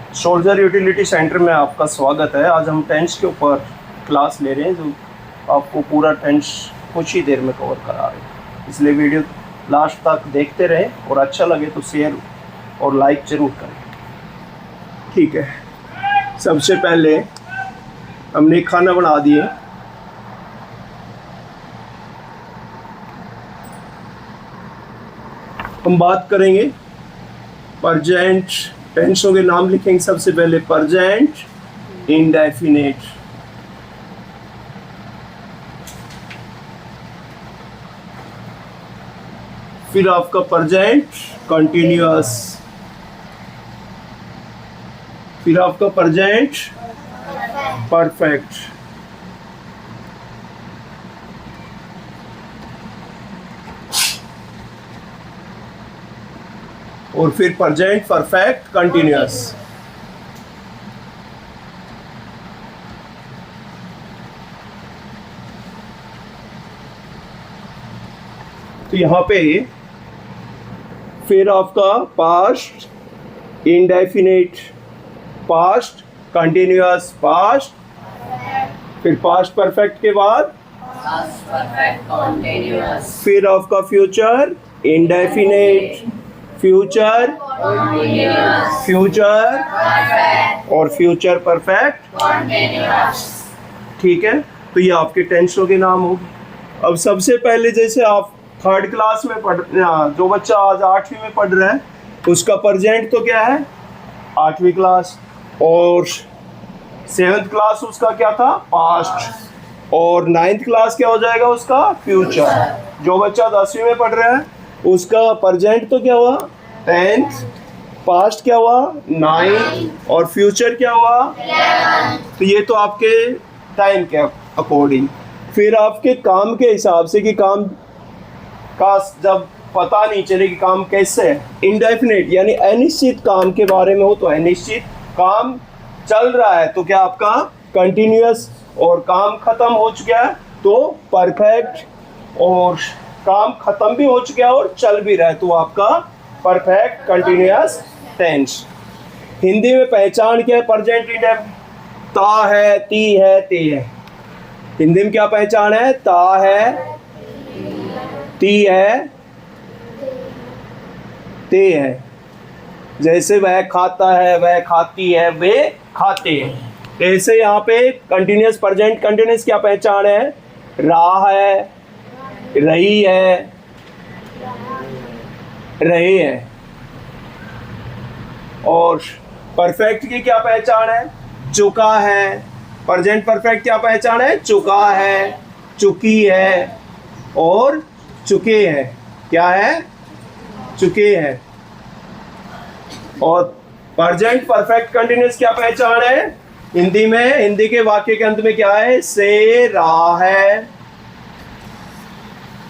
Soldier utility centre में आपका स्वागत है। आज हम टेंस के ऊपर क्लास ले रहे हैं, जो आपको पूरा टेंस कुछ ही देर में कवर करा रहे हैं। इसलिए वीडियो लास्ट तक देखते रहें और अच्छा लगे तो शेयर और लाइक ज़रूर करें। ठीक है, सबसे पहले हमने खाना बना दिए। हम बात करेंगे प्रेजेंट टेंसों के नाम लिखेंगे। सबसे पहले प्रेजेंट इंडेफिनिट, फिर आपका प्रेजेंट कंटिन्यूअस, फिर आपका प्रेजेंट परफेक्ट, और फिर प्रेजेंट परफेक्ट कंटिन्यूअस। तो यहाँ पे फिर आपका past indefinite, past continuous, past, फिर पास्ट परफेक्ट के बाद फिर आपका फ्यूचर इंडेफिनिट, फ्यूचर फ्यूचर और फ्यूचर परफेक्ट। ठीक है, तो ये आपके टेंसों के नाम होंगे। अब सबसे पहले जैसे आप थर्ड क्लास में जो बच्चा आज 8वीं में पढ़ रहा है उसका प्रेजेंट तो क्या है 8वीं क्लास, और 7th क्लास उसका क्या था पास्ट, और 9th क्लास क्या हो जाएगा उसका फ्यूचर। जो बच्चा 10वीं में पढ़ रहा है उसका प्रेजेंट तो क्या हुआ 10th, पास्ट क्या हुआ 9th और फ्यूचर क्या हुआ 11th। तो ये तो आपके टाइम के अकॉर्डिंग। फिर आपके काम के हिसाब से कि काम का जब पता नहीं चले कि काम कैसे है, इंडेफिनिट यानी अनिश्चित काम के बारे में हो तो अनिश्चित, काम चल रहा है तो क्या आपका कंटिन्यूअस, और काम खत्म हो चुका है तो परफेक्ट, और काम खत्म भी हो चुका है और चल भी रहा है तो आपका परफेक्ट कंटिन्यूअस टेंस। हिंदी में पहचान क्या है प्रेजेंट इंडेफिनिट? ता है, ती है, ते है। हिंदी में क्या पहचान है? ता है, ती है, ते है। जैसे वह खाता है, वह खाती है, वे खाते हैं। ऐसे यहाँ पे कंटिन्यूअस प्रेजेंट कंटिन्यूअस क्या पहचान है? रहा है, रही है, रहे हैं। और परफेक्ट की क्या पहचान है? चुका है। प्रेजेंट परफेक्ट क्या पहचान है? चुका है, चुकी है और चुके हैं। क्या है? चुके हैं। और प्रेजेंट परफेक्ट कंटिन्यूअस क्या पहचान है हिंदी में? हिंदी के वाक्य के अंत में क्या है? से रहा है,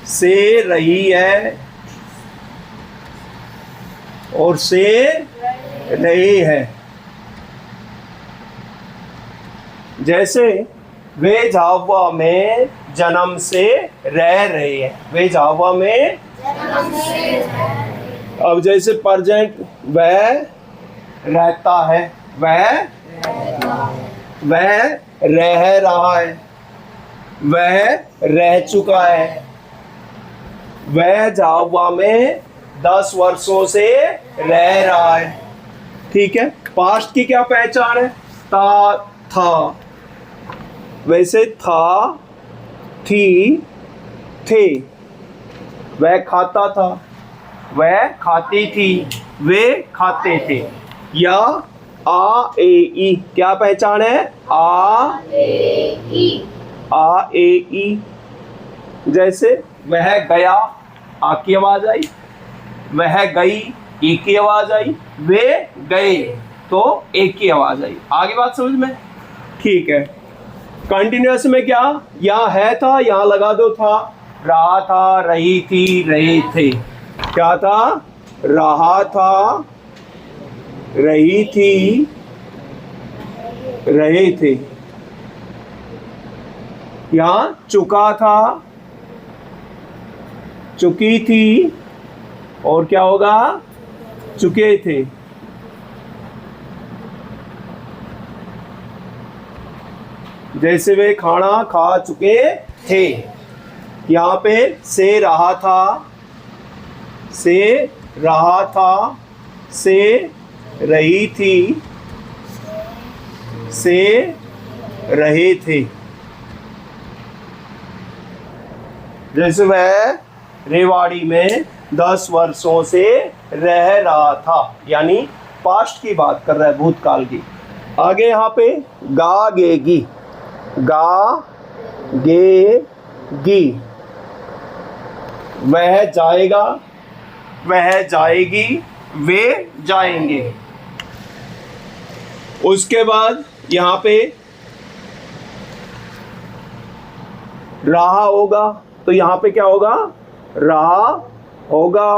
से रही है और से रही है। जैसे वे झाबुआ में जन्म से रह रहे हैं, वे झाबुआ में। अब जैसे प्रेजेंट वह रहता है, वह रह रहा है, वह रह चुका है, वह झाबुआ में 10 वर्षों से रह रहा है। ठीक है, पास्ट की क्या पहचान है? ता, था। वैसे था, थी, थे। वह खाता था, वह खाती थी, वे खाते थे। या आ ए ई क्या पहचान है? आ ए ई। जैसे वह गया, आ की आवाज आई, वह गई, ई की आवाज आई, वे गए तो एक की आवाज आई। आगे बात समझ में? ठीक है। कंटिन्यूअस में क्या? यहाँ है था, यहाँ लगा दो था, रहा था, रही थी, रहे थे। क्या था? रहा था, रही थी, रहे थे। यहाँ चुका था, चुकी थी, और क्या होगा? चुके थे। जैसे वे खाना खा चुके थे। यहाँ पे से रहा था, से रहा था, से रही थी, से रहे थे। जैसे वह रेवाड़ी में 10 वर्षों से रह रहा था, यानी पास्ट की बात कर रहा है, भूतकाल की। आगे यहाँ पे गा गेगी, गा गेगी, वह जाएगा, वह जाएगी, वे जाएंगे। उसके बाद यहाँ पे रहा होगा, तो यहाँ पे क्या होगा, रहा होगा।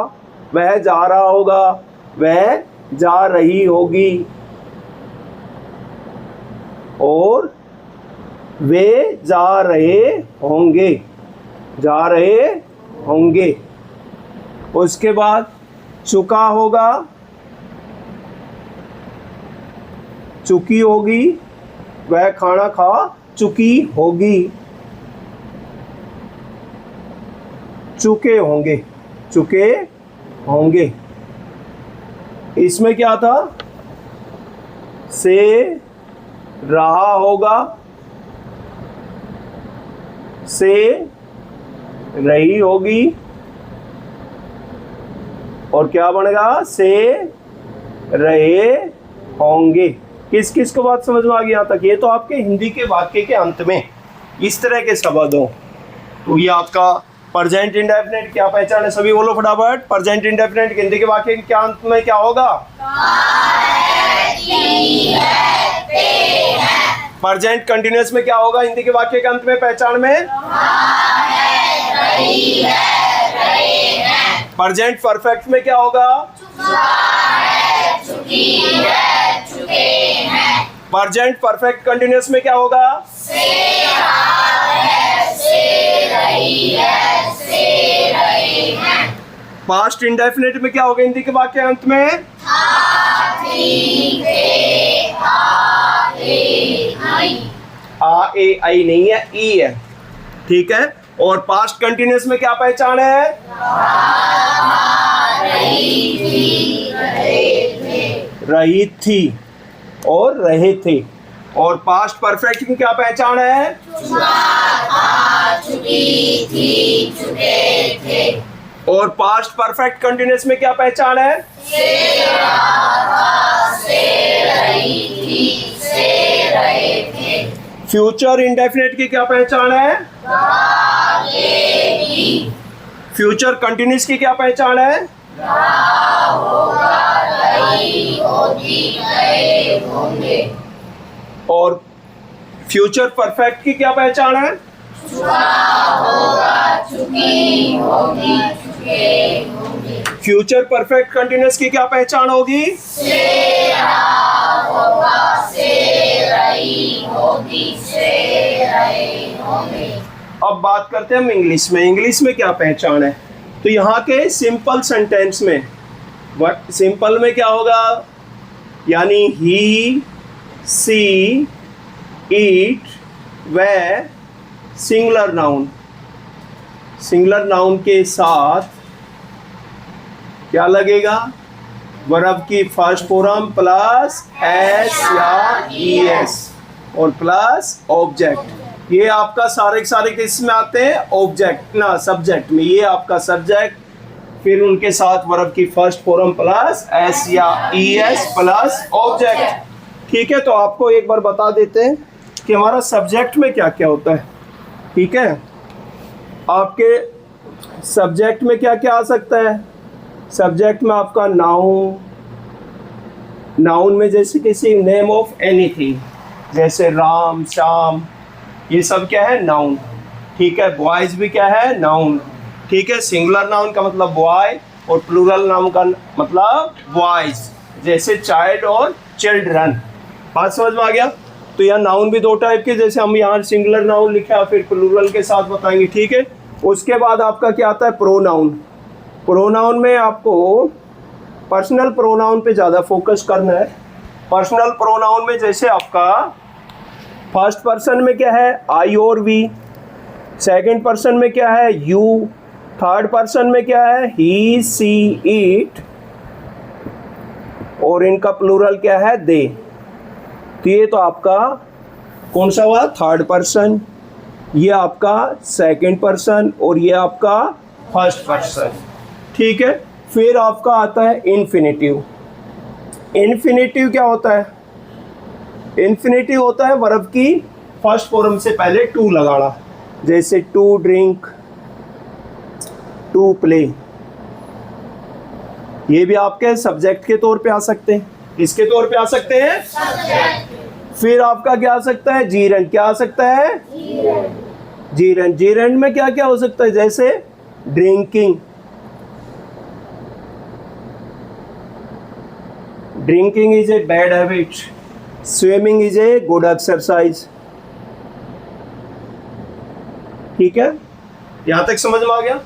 वह जा रहा होगा, वह जा रही होगी, और वे जा रहे होंगे, जा रहे होंगे। उसके बाद चुका होगा, चुकी होगी, वह खाना खा चुकी होगी, चुके होंगे, चुके होंगे। इसमें क्या था, से रहा होगा, से रही होगी, और क्या बनेगा, से रहे होंगे। किस किस को बात समझ में आ गई यहाँ तक? ये तो आपके हिंदी के वाक्य के अंत में इस तरह के शब्द हो। तो ये आपका प्रेजेंट इंडेफिनिट क्या पहचान है, सभी बोलो फटाफट। प्रेजेंट इंडेफिनिट हिंदी के वाक्य के अंत में क्या होगा, प्रेजेंट कंटिन्यूअस में क्या होगा हिंदी के वाक्य के अंत में, पहचान में प्रेजेंट परफेक्ट में क्या होगा, प्रेजेंट परफेक्ट कंटिन्यूअस में क्या होगा, पास्ट इंडेफिनिट में क्या होगा हिंदी के वाक्य अंत में, आ ए आई नहीं है, ई है, ठीक है। और पास्ट कंटिन्यूअस में क्या पहचान है, रही थी और रहे थे। और पास्ट परफेक्ट की क्या पहचान है, चुकी थी, चुके थे। और पास्ट परफेक्ट कंटिन्यूअस में क्या पहचान है, से रही थी, से रहे थे। फ्यूचर इंडेफिनिट की क्या पहचान है, फ्यूचर कंटिन्यूअस की क्या पहचान है, और फ्यूचर परफेक्ट की क्या पहचान है, फ्यूचर परफेक्ट कंटिन्यूअस की क्या पहचान होगी, अब बात करते हैं हम इंग्लिश में। इंग्लिश में क्या पहचान है, तो यहाँ के सिंपल सेंटेंस में, सिंपल में क्या होगा, यानी ही, सी, ईट, वे, सिंगुलर नाउन, सिंगुलर नाउन के साथ क्या लगेगा, वर्ब की फर्स्ट फॉर्म प्लस एस या ईएस और प्लस ऑब्जेक्ट। ये आपका सारे के सारे किस में आते हैं, ऑब्जेक्ट ना, सब्जेक्ट में। ये आपका सब्जेक्ट, फिर उनके साथ वर्ब की फर्स्ट फॉर्म प्लस एस या ईएस प्लस ऑब्जेक्ट, ठीक है। तो आपको एक बार बता देते हैं कि हमारा सब्जेक्ट में क्या क्या होता है, ठीक है। आपके सब्जेक्ट में क्या क्या आ सकता है, सब्जेक्ट में आपका नाउन, नाउन में जैसे किसी नेम ऑफ एनीथिंग, जैसे राम, श्याम, ये सब क्या है, नाउन, ठीक है। बॉयज भी क्या है, नाउन, ठीक है। सिंगुलर नाउन का मतलब बॉय और प्लूरल नाउन का मतलब बॉयज, जैसे चाइल्ड और चिल्ड्रन। बात समझ में आ गया। तो यहाँ नाउन भी दो टाइप के, जैसे हम यहाँ सिंगुलर नाउन लिखा, फिर प्लूरल के साथ बताएंगे, ठीक है। उसके बाद आपका क्या आता है, प्रोनाउन। प्रोनाउन में आपको पर्सनल प्रोनाउन पे ज़्यादा फोकस करना है। पर्सनल प्रोनाउन में जैसे आपका फर्स्ट पर्सन में क्या है, आई और वी। सेकंड पर्सन में क्या है, यू। थर्ड पर्सन में क्या है, ही, सी, इट। और इनका प्लूरल क्या है, दे। तो ये तो आपका कौन सा हुआ, थर्ड पर्सन। ये आपका सेकंड पर्सन और ये आपका फर्स्ट पर्सन। ठीक है। फिर आपका आता है इन्फिनेटिव। इन्फिनेटिव क्या होता है, इन्फिनेटिव होता है वर्ब की फर्स्ट फॉर्म से पहले टू लगाना, जैसे टू ड्रिंक, टू प्ले। ये भी आपके सब्जेक्ट के तौर पे आ सकते हैं। किसके तौर पे आ सकते हैं, सब्जेक्ट। फिर आपका क्या आ सकता है, जीरन। क्या आ सकता है, जीरन। जीरन में क्या क्या हो सकता है, जैसे drinking, drinking is a bad habit, swimming is a good exercise. ठीक है, यहां तक समझ में आ गया,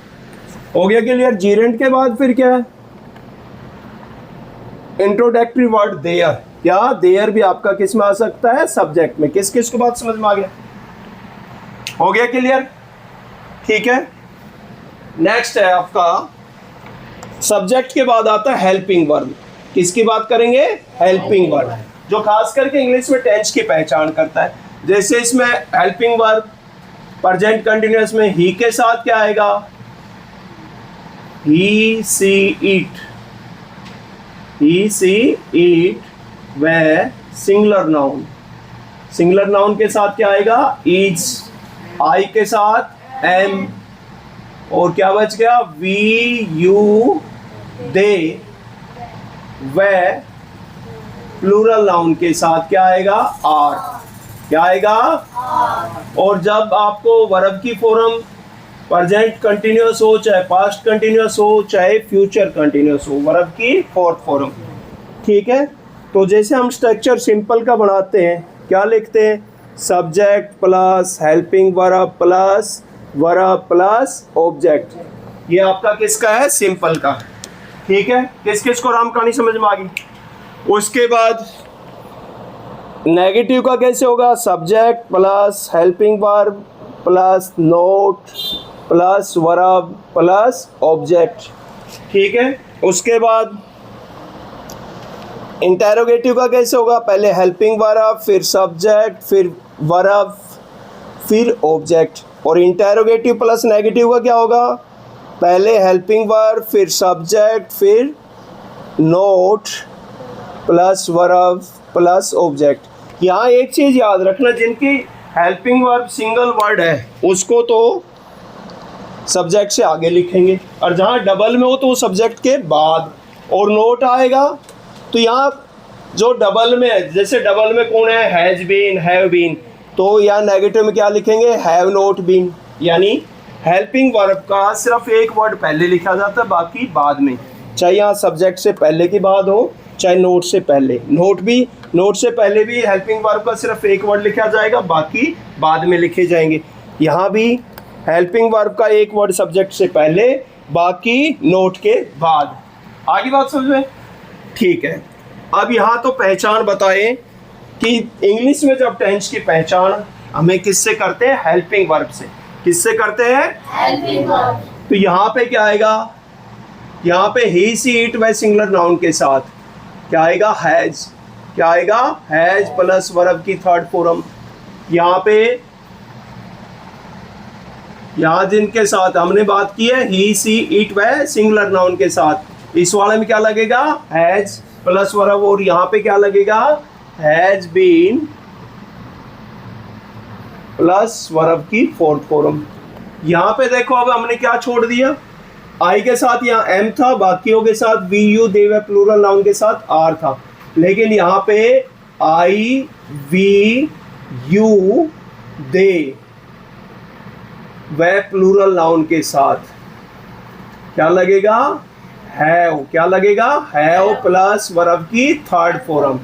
हो गया क्लियर। जीरेंट के बाद फिर क्या है, इंट्रोडक्टरी वर्ड देयर। क्या, देयर भी आपका किस में आ सकता है, सब्जेक्ट में। किस किस को बात समझ में आ गया, हो गया क्लियर। ठीक है, नेक्स्ट है आपका सब्जेक्ट के बाद आता है हेल्पिंग वर्ब। किसकी बात करेंगे, हेल्पिंग वर्ब, जो खास करके इंग्लिश में टेंस की पहचान करता है। जैसे इसमें हेल्पिंग वर्ब प्रेजेंट कंटिन्यूअस में ही के साथ क्या आएगा, he, she, it. He, she, it. वह सिंगुलर नाउन, सिंगुलर नाउन के साथ क्या आएगा, इज। आई के साथ एम। और क्या बच गया, वी, यू, दे। वह प्लूरल नाउन के साथ क्या आएगा, आर। क्या आएगा, और जब आपको वर्ब की फॉर्म प्रेजेंट कंटिन्यूअस हो, चाहे पास्ट कंटिन्यूअस हो, चाहे फ्यूचर कंटिन्यूअस हो, वर्ब की फोर्थ फॉर्म। ठीक है, तो जैसे हम स्ट्रक्चर सिंपल का बनाते हैं, क्या लिखते हैं, subject plus helping verb plus verb plus object. ये आपका किसका है, सिंपल का। ठीक है, किस किस को राम कहानी समझ में आ गई। उसके बाद नेगेटिव का कैसे होगा, subject plus helping verb plus note plus verb plus object. ठीक है, उसके बाद इंटेरोगेटिव का कैसे होगा, पहले हेल्पिंग वर्ब, फिर सब्जेक्ट, फिर वर्ब, फिर ऑब्जेक्ट। और इंटेरोगेटिव प्लस नेगेटिव का क्या होगा, पहले हेल्पिंग वर्ब, फिर सब्जेक्ट, फिर note plus verb plus object. यहाँ एक चीज़ याद रखना, जिनकी हेल्पिंग वर्ब सिंगल वर्ड है उसको तो सब्जेक्ट से आगे लिखेंगे, और जहाँ डबल में हो तो सब्जेक्ट के बाद। और नोट आएगा तो यहाँ जो डबल में है, जैसे डबल में कौन है, हैज बीन, हैव बीन, तो यहाँ नेगेटिव में क्या लिखेंगे, हैव नॉट बीन। यानी हेल्पिंग वर्ब का सिर्फ एक वर्ड पहले लिखा जाता है, बाकी बाद में, चाहे यहाँ सब्जेक्ट से पहले की बात हो, चाहे नोट से पहले। नोट से पहले भी हेल्पिंग वर्ब का सिर्फ एक वर्ड लिखा जाएगा, बाकी बाद में लिखे जाएंगे। यहाँ भी हेल्पिंग वर्ब का एक वर्ड सब्जेक्ट से पहले, बाकी नोट के बाद। आगे बात समझ में, ठीक है। अब यहाँ तो पहचान बताएं कि इंग्लिश में जब टेंस की पहचान हमें किससे करते हैं, हेल्पिंग वर्ब से। किससे करते हैं, हेल्पिंग वर्ब। तो यहाँ पे क्या आएगा, यहाँ पे ही, सी, इट व सिंगुलर नाउन के साथ क्या आएगा, हैज। क्या आएगा, हैज प्लस वर्ब की थर्ड फॉर्म। यहाँ पे, यहाँ जिनके साथ हमने बात की है ही, सी, इट व सिंगुलर नाउन के साथ, इस वाले में क्या लगेगा, हैज प्लस वर्ब। और यहाँ पे क्या लगेगा, हैज बीन प्लस वर्ब की फोर्थ फॉर्म। यहाँ पे देखो अब हमने क्या छोड़ दिया, आई के साथ यहाँ एम था, बाकियों के साथ वी, यू, दे व प्लूरल नाउन के साथ आर था। लेकिन यहाँ पे आई, वी, यू, दे व प्लूरल नाउन के साथ क्या लगेगा, हैव। क्या लगेगा, हैव प्लस वर्ब की थर्ड फॉर्म।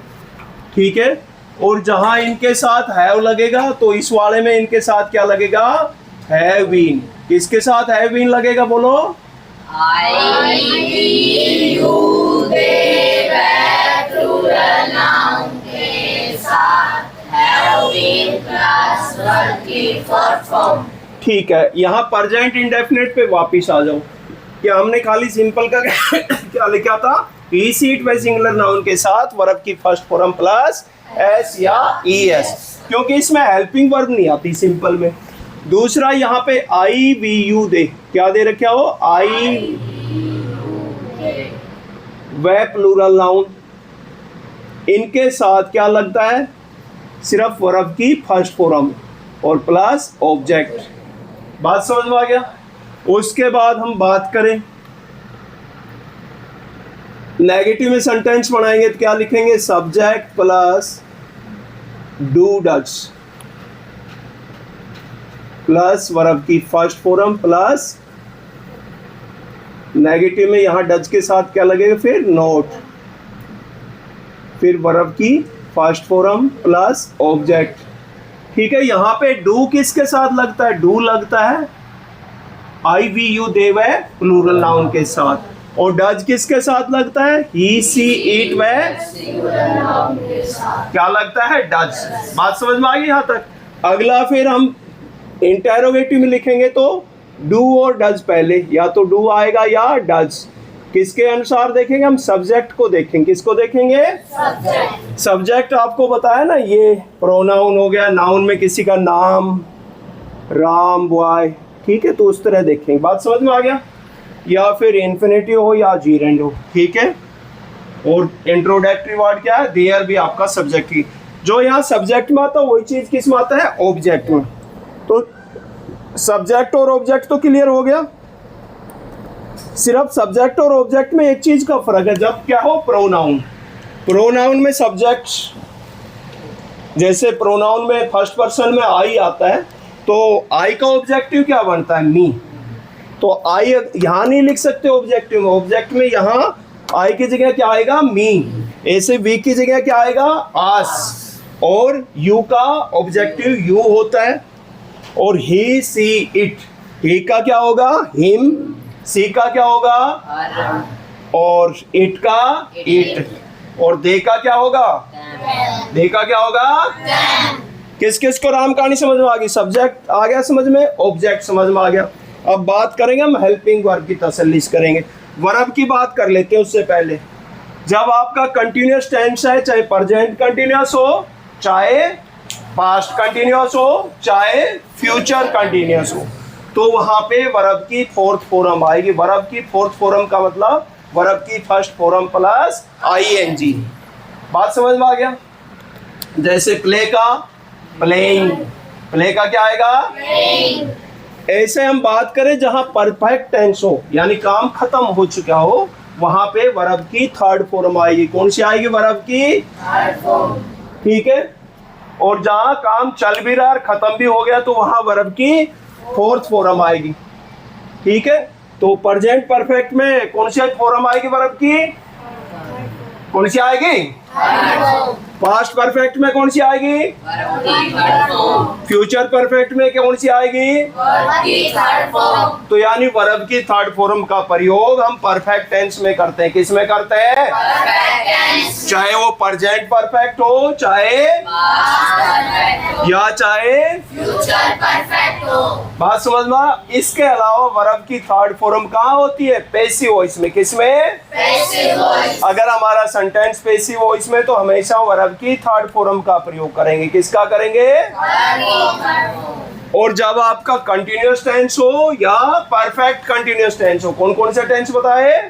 ठीक है, और जहां इनके साथ हैव लगेगा तो इस वाले में इनके साथ क्या लगेगा, हैव बीन। किसके साथ हैव बीन लगेगा, बोलो, I, we, you, they व प्लूरल नाउन के साथ have been ठीक है, यहाँ प्रेजेंट इंडेफिनिट पे वापस आ जाओ कि हमने खाली सिंपल का क्या लिखा था, ही सीट व सिंगुलर नाउन के साथ वर्ब की फर्स्ट फॉर्म प्लस एस या ईएस, क्योंकि इसमें हेल्पिंग वर्ब नहीं आती सिंपल में। दूसरा यहाँ पे आई वी यू दे, क्या दे रखे हो, आई व प्लूरल नाउन, इनके साथ क्या लगता है, सिर्फ वर्ब की फर्स्ट फॉर्म और प्लस ऑब्जेक्ट। बात समझ में आ गया। उसके बाद हम बात करें नेगेटिव में सेंटेंस बनाएंगे तो क्या लिखेंगे, subject plus do does plus verb की फर्स्ट फॉर्म प्लस नेगेटिव में यहां डज के साथ क्या लगेगा, फिर नोट, फिर वर्ब की फर्स्ट फॉर्म प्लस ऑब्जेक्ट। ठीक है, यहाँ पे डू किसके साथ लगता है, डू लगता है आई वी यू दे व प्लूरल नाउन के साथ, और डज किसके साथ लगता है, ही सी इट व क्या लगता है, डज। बात समझ में आ गई यहाँ तक। अगला फिर हम इंटेरोगेटिव में लिखेंगे तो डू और डज पहले, या तो डू आएगा या डज। किसके अनुसार देखेंगे हम, सब्जेक्ट को देखेंगे। किसको देखेंगे, सब्जेक्ट आपको बताया ना, ये प्रोनाउन हो गया, नाउन में किसी का नाम, राम, बॉय, ठीक है, तो उस तरह देखेंगे। बात समझ में आ गया। या फिर इन्फिनेटिव हो या जीरेंड हो, ठीक है। और इंट्रोडक्टरी वर्ड क्या है, देयर भी आपका सब्जेक्ट ही, जो यहाँ सब्जेक्ट में आता है वही चीज किस में आता है, ऑब्जेक्ट में। तो सब्जेक्ट और ऑब्जेक्ट तो क्लियर हो गया। सिर्फ सब्जेक्ट और ऑब्जेक्ट में एक चीज का फर्क है, जब क्या हो, प्रोनाउन। प्रोनाउन में सब्जेक्ट, जैसे प्रोनाउन में फर्स्ट पर्सन में आई आता है, तो आई का ऑब्जेक्टिव क्या बनता है, मी। तो आई यहाँ नहीं लिख सकते ऑब्जेक्टिव में, ऑब्जेक्ट में यहाँ आई की जगह क्या आएगा, मी। ऐसे वी की जगह क्या आएगा, आस। और यू का ऑब्जेक्टिव यू होता है, और ही सी इट, ही का क्या होगा, हिम, सी का क्या होगा, और इट का इट, और दे का क्या होगा, दे का क्या होगा। किस किस को राम कहानी समझ में आ गई, सब्जेक्ट आ गया समझ में, ऑब्जेक्ट समझ में आ गया। अब बात करेंगे हम हेल्पिंग वर्ब की, तसल्ली करेंगे। वर्ब की बात कर लेते हैं उससे पहले। जब आपका कंटिन्यूअस टेंस है, चाहे प्रेजेंट कंटिन्यूअस हो, चाहे पास्ट कंटिन्यूअस हो, चाहे फ्यूचर कंटिन्यूअस हो, तो वहां पे वर्ब की फोर्थ फॉर्म आएगी। वर्ब की फोर्थ फॉर्म का मतलब वर्ब की फर्स्ट फॉर्म प्लस आईएनजी। बात समझ में आ गया। जैसे प्ले का प्लेइंग, प्ले का क्या आएगा, प्लेइंग। ऐसे हम बात करें जहां परफेक्ट टेंस हो, यानी काम खत्म हो चुका हो, वहां पे वर्ब की थर्ड फॉर्म आएगी। कौन सी आएगी, वर्ब की थर्ड फॉर्म, ठीक है। और जहां काम चल भी रहा है, खत्म भी हो गया, तो वहां वर्ब की फोर्थ फॉर्म आएगी, ठीक है। तो प्रेजेंट परफेक्ट में कौन सी फॉर्म आएगी वर्ब की, कौन सी आएगी, पास्ट परफेक्ट में कौन सी आएगी, फ्यूचर परफेक्ट में कौन सी आएगी, तो यानी वर्ब की थर्ड फॉर्म का प्रयोग हम परफेक्ट टेंस में करते हैं। किस में करते हैं, चाहे वो प्रेजेंट परफेक्ट हो, चाहे या चाहे फ्यूचर परफेक्ट हो। बात समझ में। इसके अलावा वर्ब की थर्ड फॉर्म कहाँ होती है, पैसिव वॉइस में। किसमें, पैसिव वॉइस। अगर हमारा सेंटेंस पैसिव वॉइस में, तो हमेशा वर्ब की थर्ड फॉर्म का प्रयोग करेंगे। किसका करेंगे, और जब आपका कंटिन्यूअस टेंस हो या परफेक्ट कंटिन्यूअस टेंस हो, कौन कौन से टेंस बताए,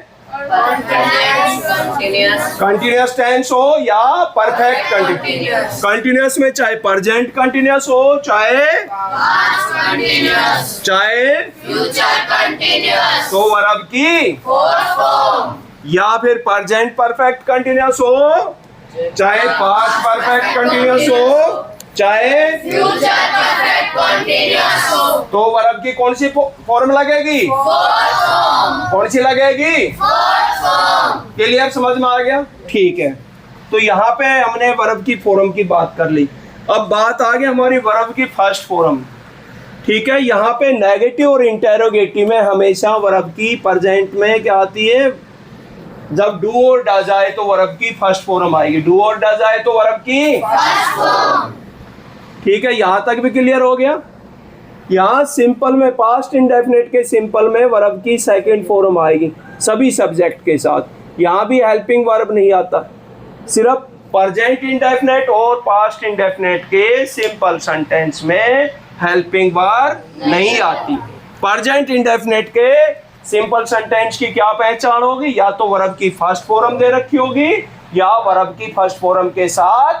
कंटिन्यूअस टेंस हो या परफेक्ट कंटिन्यूअस। कंटिन्यूअस में चाहे प्रेजेंट कंटिन्यूअस हो, चाहे फ्यूचर कंटिन्यूअस, तो वर्ब की फोर्थ फॉर्म। या फिर प्रेजेंट परफेक्ट कंटिन्यूअस हो, चाहे पास्ट परफेक्ट कंटिन्यूअस हो, चाहे फ्यूचर परफेक्ट कंटिन्यूअस हो, तो वर्ब की कौन सी फॉर्म लगेगी, फोर्थ फॉर्म। कौन सी लगेगी, फोर्थ फॉर्म। क्लियर, समझ में आ गया, ठीक है। तो यहाँ पे हमने वर्ब की फॉर्म की बात कर ली। अब बात आ गई हमारी वर्ब की फर्स्ट फॉर्म, ठीक है। यहाँ पे नेगेटिव और इंटेरोगेटिव में हमेशा वर्ब की प्रेजेंट में क्या आती है, जब डू और डज आए तो वर्ब की फर्स्ट फॉर्म आएगी, डू और डज आए तो वर्ब की फर्स्ट फॉर्म, ठीक है। यहां तक भी क्लियर हो गया। यहाँ सिंपल में पास्ट इंडेफिनिट के सिंपल में वर्ब की सेकंड फॉर्म आएगी सभी सब्जेक्ट के साथ। यहाँ भी हेल्पिंग वर्ब नहीं आता, सिर्फ प्रेजेंट इंडेफिनिट और पास्ट इंडेफिनिट के सिंपल सेंटेंस में हेल्पिंग वर्ब नहीं आती। प्रेजेंट इंडेफिनिट के सिंपल सेंटेंस की क्या पहचान होगी? या तो वर्ब की फर्स्ट फॉर्म दे रखी होगी या वर्ब की फर्स्ट फॉर्म के साथ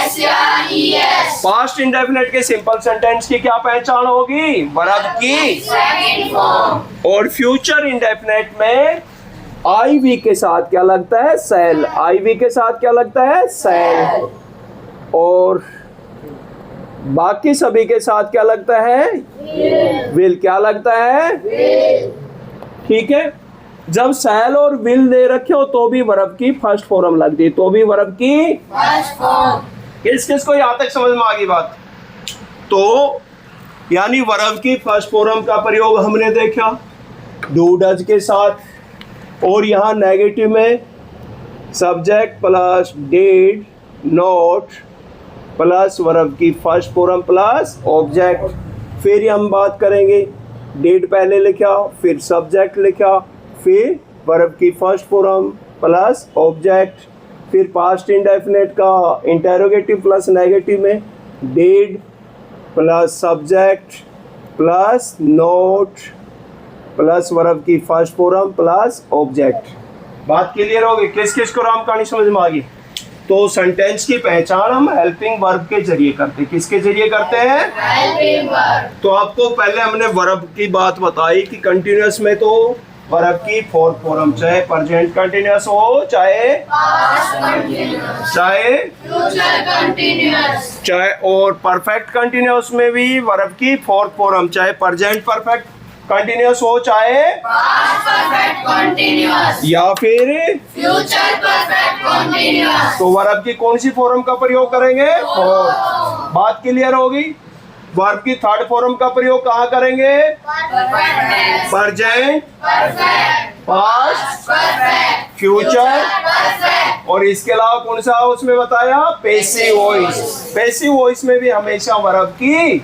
S या ES। पास्ट इंडेफिनिट के सिंपल सेंटेंस की क्या पहचान होगी? वर्ब की सेकंड फॉर्म। और फ्यूचर इंडेफिनिट में IV के साथ क्या लगता है? सेल। IV के साथ क्या लगता है? सेल। और बाकी सभी के साथ क्या लगता है? विल। क्या लगता है? ठीक है। जब सेल और विल दे रखे हो तो भी वर्ब की फर्स्ट फॉर्म लगती है, तो भी वर्ब की फर्स्ट फॉर्म। किस किस को यहाँ तक समझ में आ गई बात? तो यानी वर्ब की फर्स्ट फॉर्म का प्रयोग हमने देखा डू डज के साथ, और यहाँ नेगेटिव में subject plus did not plus verb की फर्स्ट फॉर्म प्लस ऑब्जेक्ट। फिर हम बात करेंगे डिड पहले लिखा, फिर सब्जेक्ट लिखा, फिर वर्ब की फर्स्ट फॉर्म प्लस ऑब्जेक्ट, फिर पास्ट इंडेफिनिट का इंटेरोगेटिव प्लस नेगेटिव में did plus subject plus note plus verb की फर्स्ट फॉर्म प्लस ऑब्जेक्ट। बात क्लियर होगी? किस किस को राम कहानी समझ में आ गई? तो सेंटेंस की पहचान हम हेल्पिंग वर्ब के जरिए करते हैं। किसके जरिए करते हैं? Helping verb. तो आपको पहले हमने वर्ब की बात बताई कि कंटिन्यूअस में तो वर्ब की फोर्थ फॉर्म, चाहे प्रेजेंट कंटिन्यूअस हो, चाहे पास्ट कंटीन्यूअस, चाहे फ्यूचर कंटीन्यूअस, चाहे और परफेक्ट कंटिन्यूअस में भी वर्ब की फोर्थ फॉर्म, चाहे प्रेजेंट परफेक्ट कंटिन्यूअस हो, चाहे पास्ट परफेक्ट कंटीन्यूअस या फिर फ्यूचर परफेक्ट कंटीन्यूअस। तो वर्ब की कौन सी फॉर्म का प्रयोग करेंगे? फोर्थ। बात क्लियर होगी? वर्ब की थर्ड फॉर्म का प्रयोग कहाँ करेंगे? Perfect, present, perfect, past, perfect, future, perfect. और इसके अलावा कौन सा उसमें बताया? Passive voice. पैसिव वॉइस में भी हमेशा वर्ब की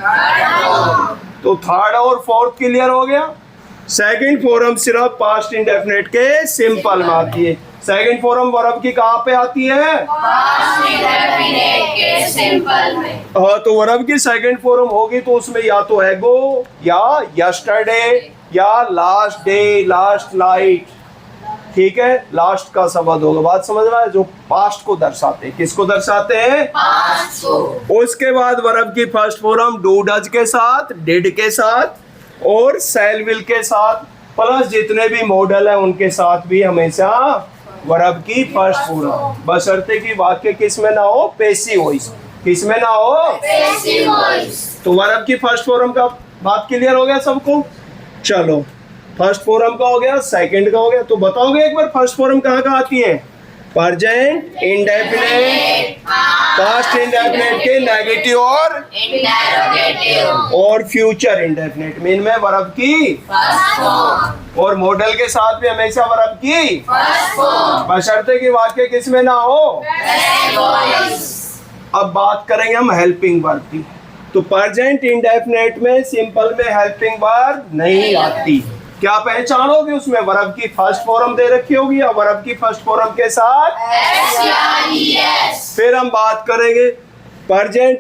तो थर्ड और फोर्थ क्लियर हो गया। सेकंड फॉर्म सिर्फ पास्ट इंडेफिनिट के सिंपल में आती है। सेकंड फॉर्म वर्ब की कहाँ पे आती है? पास्ट इंडेफिनिट के सिंपल में। हाँ, तो वर्ब की सेकंड फॉर्म होगी तो उसमें या तो एगो या यस्टरडे या लास्ट डे, लास्ट नाइट। ठीक है, लास्ट का शब्द होगा। बात समझ रहा है? जो पास्ट को दर्शाते हैं। किसको दर्शाते हैं? पास्ट को। उसके बाद वर्ब की फर्स्ट फॉर्म डू डज के साथ, डिड के साथ और शैल विल के साथ, प्लस जितने भी मॉडल है उनके साथ भी हमेशा वर्ब की फर्स्ट फॉर्म, बशर्ते कि वाक्य किस में ना हो? Passive voice. किस में ना हो? Passive voice. तो वर्ब की फर्स्ट फॉर्म का बात क्लियर हो गया सबको? चलो, फर्स्ट फॉर्म का हो गया, सेकंड का हो गया। तो बताओगे एक बार फर्स्ट फॉर्म कहाँ कहाँ आती है? प्रेजेंट इंडेफिनिट, पास्ट इंडेफिनिट के नेगेटिव और इंटेरोगेटिव और फ्यूचर इंडेफिनिट में इनमें वर्ब की फर्स्ट फॉर्म, और मॉडल के साथ भी हमेशा वर्ब की फर्स्ट फॉर्म, बशर्ते कि वाक्य किस में ना हो? Passive voice. अब बात करेंगे हम हेल्पिंग वर्ब की। तो प्रेजेंट इंडेफिनिट में सिंपल में हेल्पिंग वर्ब नहीं आती। क्या पहचान होगी उसमें? वर्ब की फर्स्ट फॉर्म दे रखी होगी या वर्ब की फर्स्ट फॉर्म के साथ S या ES। फिर हम बात करेंगे प्रेजेंट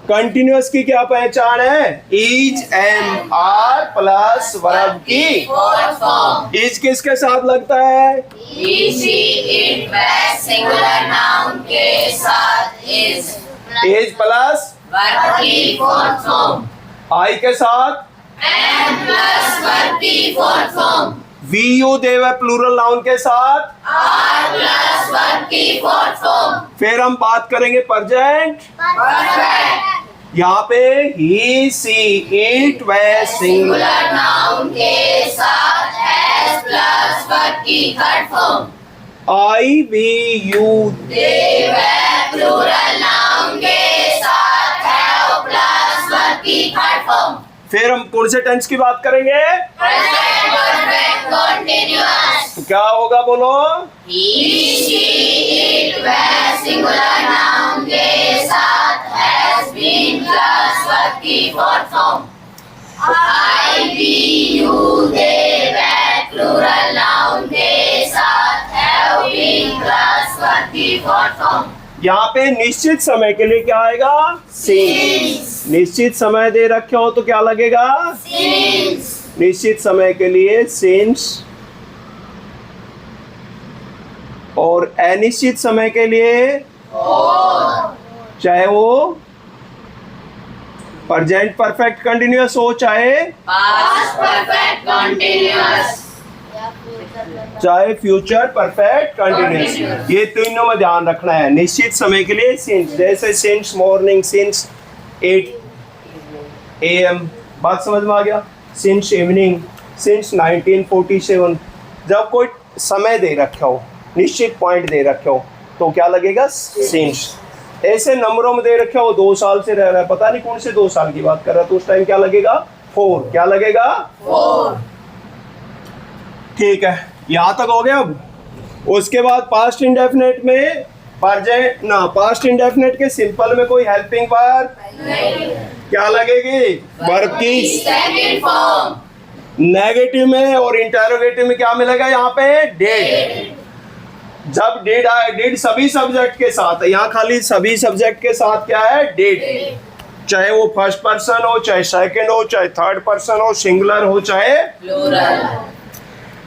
कंटिन्यूअस की क्या पहचान है? Is am are plus verb की फोर्थ फॉर्म। इज किसके साथ लगता है? इजी, इट, वैस सिंगुलर नाउन के साथ इज प्लस वर्ब की फोर्थ फॉर्म। आई के साथ एम प्लस वर्ब की fourth form. We you they plural noun के साथ आर प्लस वर्ब की फोर्थ फॉर्म। फिर हम बात करेंगे प्रेजेंट, परफेक्ट यहाँ पे ही सी इट वे सिंगुलर सिंगुलर नाउन के साथ एस प्लस वर्ब की third form. I we you they वे प्लूरल नाउन के साथ हैव प्लस वर्ब की थर्ड फॉर्म। फिर हम कौन से टेंस की बात करेंगे? Present perfect continuous. तो क्या होगा बोलो? ही शी इट वे सिंगुलर नाउन के साथ हैज बीन प्लस वर्ब की fourth form. I, we, you, they, were plural noun के साथ have been plus verb की fourth form. यहाँ पे निश्चित समय के लिए क्या आएगा? since. निश्चित समय दे रखे हो तो क्या लगेगा? Since. निश्चित समय के लिए since, और अनिश्चित समय के लिए For. चाहे वो प्रेजेंट परफेक्ट कंटिन्यूअस हो, चाहे Past perfect continuous. चाहे फ्यूचर परफेक्ट कंटिन्यूअस, ये तीनों में ध्यान रखना है। निश्चित समय के लिए सिंस, जैसे सिंस मॉर्निंग, सिंस 8 AM, बात समझ में आ गया? Since evening, since 1947। जब कोई समय दे रखे हो, निश्चित पॉइंट दे रखे हो, तो क्या लगेगा? सिंस। ऐसे नंबरों में दे रखे हो, 2 साल से रह रहा है, पता नहीं कौन से 2 साल की बात कर रहा है, तो उस टाइम क्या लगेगा? 4। क्या लगेगा? 4. ठीक है, यहाँ तक हो गया। अब उसके बाद पास्ट इंडेफिनेट में पास्ट इंडेफिनेट के सिंपल में कोई हेल्पिंग वर्ब क्या लगेगी? वर्ब की Second form. नेगेटिव में और इंटरोगेटिव में क्या मिलेगा? यहाँ पे डिड। जब डिड आए, डिड सभी सब्जेक्ट के साथ है, यहाँ खाली सभी सब्जेक्ट के साथ क्या है? डिड। चाहे वो फर्स्ट पर्सन हो, चाहे सेकंड हो, चाहे थर्ड पर्सन हो, सिंगुलर हो, चाहे Plural.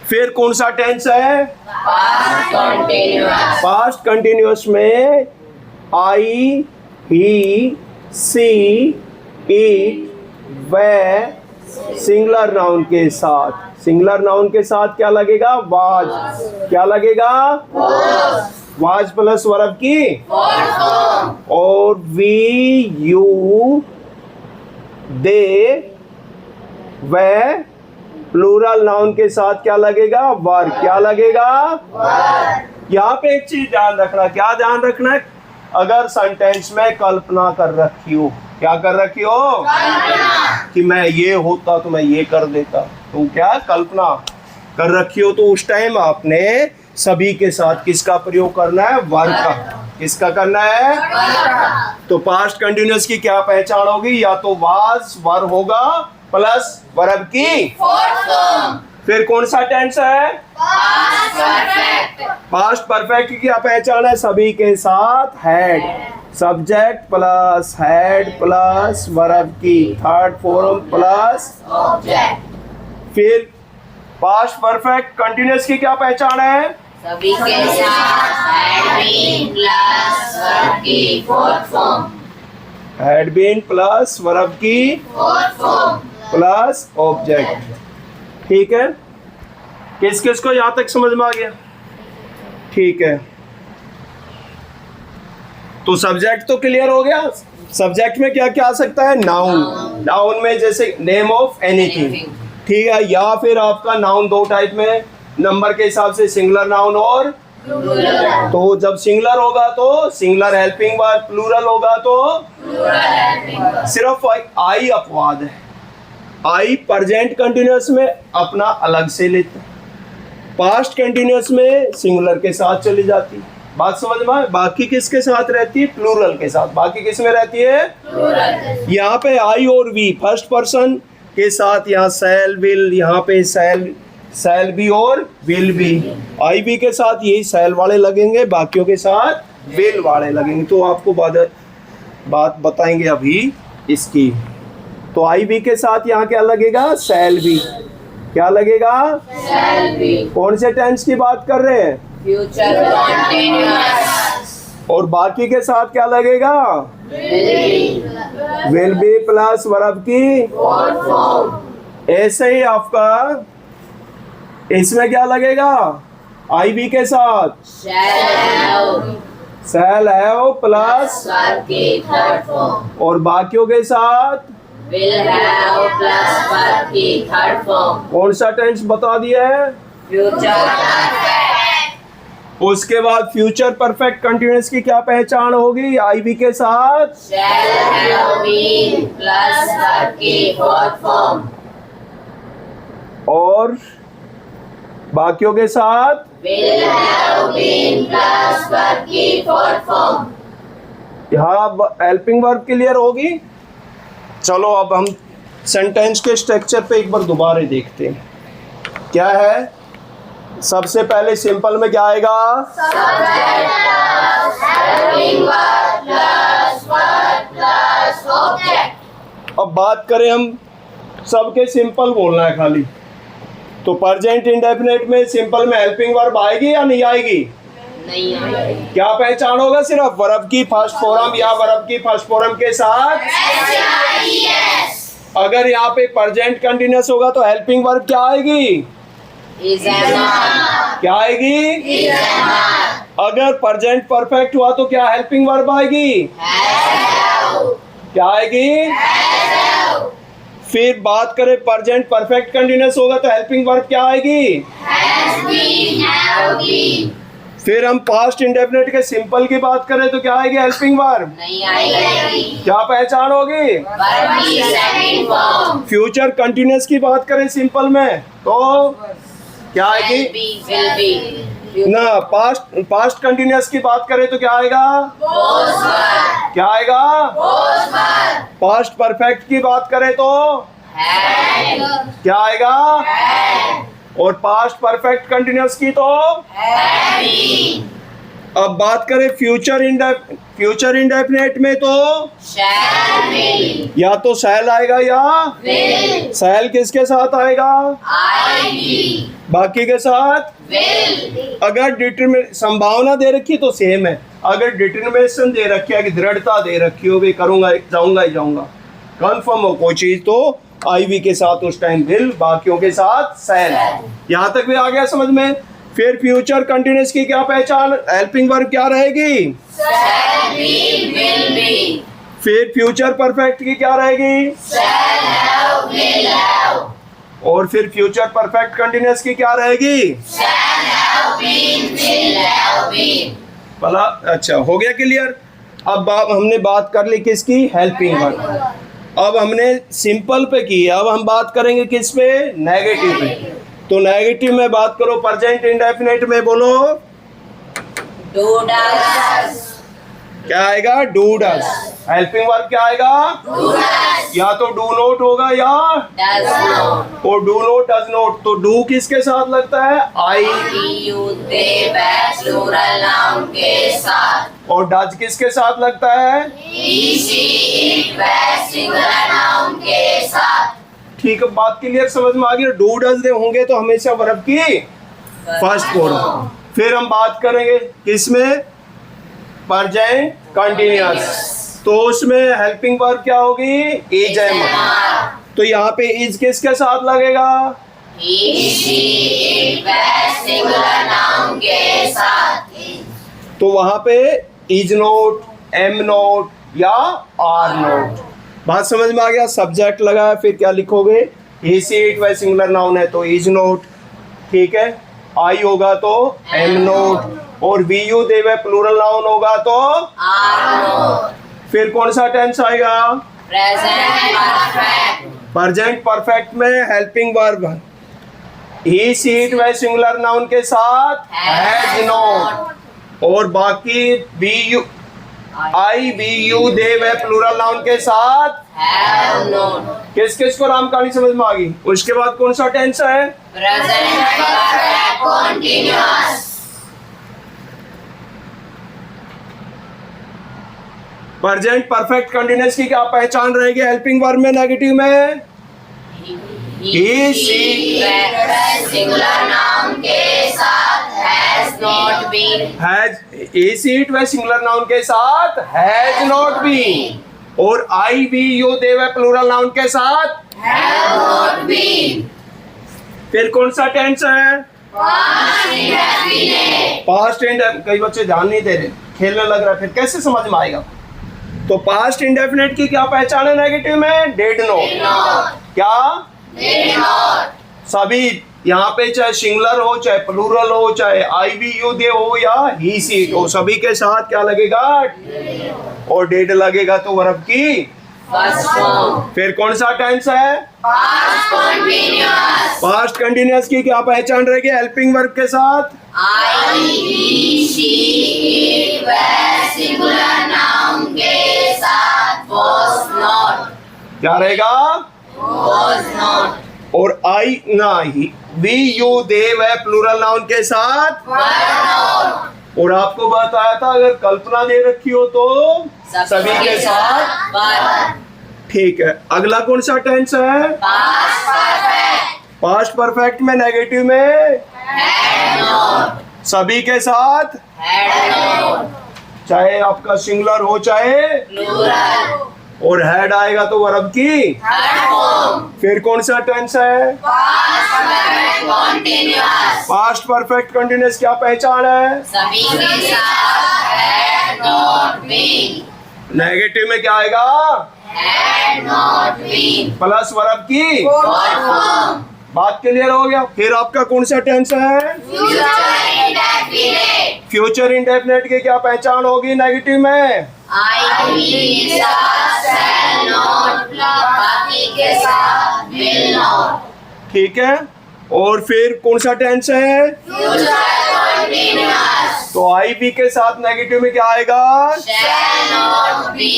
फिर कौन सा टेंस है? Past continuous. पास्ट कंटिन्यूअस में आई, ही, सी, इट, वे सिंगुलर नाउन के साथ, सिंगुलर नाउन के साथ क्या लगेगा? वाज। क्या लगेगा? वाज प्लस वर्ब की Fourth form. और वी, यू, दे, वे प्लूरल नाउन के साथ क्या लगेगा? वर्ब। क्या लगेगा? यहाँ पे एक चीज ध्यान रखना। क्या ध्यान रखना है? अगर सेंटेंस में कल्पना कर रखी हो, क्या कर रखी हो? कि मैं ये होता तो मैं ये कर देता, तो क्या कल्पना कर रखी हो, तो उस टाइम आपने सभी के साथ किसका प्रयोग करना है? वर्ब का। किसका करना है? तो पास्ट कंटिन्यूअस की क्या पहचान होगी? या तो वाज वर्ब होगा प्लस वर्ब की Fourth form. फिर कौन सा टेंस है? Past perfect. पास्ट परफेक्ट की क्या पहचान है? सभी के साथ had, subject plus had plus verb की थर्ड फॉर्म प्लस। Object. फिर पास्ट परफेक्ट कंटिन्यूअस की क्या पहचान है? सभी के साथ had been plus verb की fourth form. Had been plus verb की Fourth form. Plus object. ठीक है, किस किस को यहां तक समझ में आ गया? ठीक है, तो सब्जेक्ट तो क्लियर हो गया। सब्जेक्ट में क्या क्या आ सकता है? नाउन। नाउन में जैसे नेम ऑफ एनीथिंग, ठीक है, या फिर आपका नाउन 2 टाइप में, नंबर के हिसाब से सिंगुलर नाउन और Plural. तो जब सिंगुलर होगा तो सिंगुलर हेल्पिंग वर्ब, प्लूरल होगा तो Plural helping verb. सिर्फ आई अपवाद है। आई प्रेजेंट कंटिन्यूअस में अपना अलग से लेते, पास्ट कंटिन्यूअस में सिंगुलर के साथ चली जाती। बात समझ में? बाकी किसके साथ रहती है? प्लूरल के साथ। बाकी किस में रहती है? Plural. यहाँ पे आई और वी फर्स्ट पर्सन के साथ, यहाँ सेल विल, यहाँ पे सेल बी और विल बी। आई वी के साथ यही सेल वाले लगेंगे, बाकियों के साथ विल वाले लगेंगे। तो आपको बात बताएंगे अभी इसकी। तो आई बी के साथ यहाँ क्या लगेगा? Shall be. क्या लगेगा? Shall be. कौन से टेंस की बात कर रहे हैं? Future continuous. और बाकी के साथ क्या लगेगा? Will be. Will be plus verb की। Fourth form. ऐसे ही आपका इसमें क्या लगेगा? आई बी के साथ Shall have. Shall have plus, Verb की third form. और बाकियों के साथ Will have plus verb की third form. कौन सा टेंस बता दिया है? Future perfect. उसके बाद फ्यूचर परफेक्ट कंटिन्यूअस की क्या पहचान होगी? आई बी के साथ Shall have been plus verb की fourth form. और बाकियों के साथ Will have been plus verb की fourth form. यहाँ हेल्पिंग वर्ब क्लियर होगी। चलो अब हम सेंटेंस के स्ट्रक्चर पे एक बार दोबारा देखते हैं। क्या है? सबसे पहले सिंपल में क्या आएगा? helping verb plus verb plus object. अब बात करें हम, सबके सिंपल बोलना है खाली। तो प्रेजेंट इंडेफिनिट में सिंपल में हेल्पिंग वर्ब आएगी या नहीं आएगी? नहीं आएगी। क्या पहचान होगा? सिर्फ वर्ब की फर्स्ट फॉर्म या वर्ब की फर्स्ट फॉर्म के साथ। अगर यहाँ पे प्रेजेंट कंटिन्यूअस होगा तो हेल्पिंग वर्ब क्या आएगी? Is am I. क्या आएगी? Is am I. अगर प्रेजेंट परफेक्ट हुआ तो क्या हेल्पिंग वर्ब आएगी? Have. क्या आएगी? Have. फिर बात करें प्रेजेंट परफेक्ट कंटिन्यूअस होगा तो हेल्पिंग वर्ब क्या आएगी? Has been. Have been. फिर हम पास्ट इंडेफिनिट के सिंपल की बात करें तो क्या आएगी हेल्पिंग वर्ब? नहीं आएगी। क्या पहचान होगी? Verb की second form. फ्यूचर कंटिन्यूअस की बात करें सिंपल में तो क्या Will आएगी? be. Will be. ना, पास्ट कंटिन्यूअस की बात करें तो क्या आएगा? Post verb. क्या आएगा? Post verb. पास्ट परफेक्ट की बात करें तो Had. क्या आएगा? Had. और पास्ट परफेक्ट कंटिन्यूअस की तो Had been. अब बात करें फ्यूचर इंडेफिनिट में तो Shall be. या तो शैल आएगा या Will. शैल किसके साथ आएगा? I be. बाकी के साथ। Will. अगर संभावना दे रखी तो सेम है। अगर डिटरमिनेशन दे रखी है कि दृढ़ता दे रखी हो भी करूंगा, जाऊंगा ही जाऊंगा, कंफर्म हो कोई चीज तो आईवी के साथ उस टाइम विल, बाकियों के साथ शैल। यहाँ तक भी आ गया समझ में? फिर फ्यूचर कंटिन्यूअस की क्या पहचान? हेल्पिंग वर्ब क्या रहेगी? Shall be. Will be. फिर फ्यूचर परफेक्ट की क्या रहेगी? Shall have. Will have. और फिर फ्यूचर परफेक्ट कंटिन्यूअस की क्या रहेगी? Shall have been. Will have been. भला अच्छा हो गया क्लियर? अब हमने बात कर ली किसकी? Helping verb. अब हमने सिंपल पे की, अब हम बात करेंगे किस पे? नेगेटिव पे। तो नेगेटिव में बात करो प्रेजेंट इंडेफिनिट में, बोलो Do does. क्या आएगा? Do does. हेल्पिंग वर्ब क्या आएगा? Do does. या तो डू नोट होगा या Does not. और डू नोट डज नोट। तो डू किसके साथ लगता है? आई। You they वह plural noun के साथ। और डज किसके साथ लगता है? He she it वह singular noun के साथ। ठीक है, बात क्लियर समझ में आ गई? डू डज होंगे तो हमेशा वर्ब की फर्स्ट फॉर्म। फिर हम बात करेंगे किसमें? Present continuous. तो उसमें हेल्पिंग वर्ब क्या होगी? Is am. तो यहाँ पे इज किसके साथ लगेगा? He she it वह singular noun के साथ। तो वहां पे इज नोट, एम नोट या आर नोट। बात समझ में आ गया? सब्जेक्ट लगा है, फिर क्या लिखोगे? ही सी इट वह सिंगुलर नाउन है तो इज नोट, ठीक है। आई होगा तो एम नोट, और वी यू दे वह प्लूरल नाउन होगा तो Are not. फिर कौन सा टेंस आएगा? Present perfect. प्रेजेंट परफेक्ट में helping verb he she it वह सिंगुलर नाउन के साथ हैज नोट, और बाकी we you I we you they वह प्लूरल नाउन के साथ Have not. किस किस को राम कहानी समझ में आ गई? उसके बाद कौन सा टेंस है? Present perfect continuous. Present perfect continuous की क्या पहचान रहेगी हेल्पिंग वर्ब में नेगेटिव में? He she वह singular noun के साथ has not been. Has a seat वह सिंगुलर नाउन के साथ हैज नॉट बीन, और आई वी यू दे वह प्लूरल नाउन के साथ Have not been. फिर कौन सा टेंस है? Past indefinite. पास्ट एंड, कई बच्चे ध्यान नहीं दे रहे, खेलने लग रहा है, फिर कैसे समझ में आएगा? तो पास्ट इंडेफिनिट की क्या पहचान है नेगेटिव में? Did Did not. not. क्या? Did not. सभी यहाँ पे चाहे सिंगुलर हो, चाहे प्लूरल हो, चाहे आई वी यू दे हो या ही सीट हो, सभी के साथ क्या लगेगा? और डेड लगेगा तो वर्ब की। First form. फिर कौन सा टेंस है? Past continuous. पास्ट कंटिन्यूअस की क्या पहचान रहेगी हेल्पिंग वर्ब के साथ? I, he, she, it वह singular noun के साथ was not. क्या रहेगा? was not, और आई ना ही वी यू दे वह प्लूरल नाउन के साथ were not, और आपको बताया था अगर कल्पना दे रखी हो तो सभी के साथ were, ठीक है। अगला कौन सा टेंस है? past perfect, पास्ट परफेक्ट में नेगेटिव में had not, सभी के साथ, had not, चाहे आपका सिंगुलर हो चाहे, plural, और हेड आएगा तो वर्ब की। third form, फिर कौन सा टेंस है? past perfect continuous, past perfect continuous क्या पहचान है? सभी के साथ had not been, नेगेटिव में क्या आएगा? had not been, plus verb की। fourth form, बात क्लियर हो गया। फिर आपका कौन सा टेंस है? future indefinite, फ्यूचर इंडेफिनेट की क्या पहचान होगी नेगेटिव में? I के साथ shall not, बाकी के साथ will not, ठीक है। और फिर कौन सा टेंस है? future continuous, तो आई बी के साथ नेगेटिव में क्या आएगा? shall not be,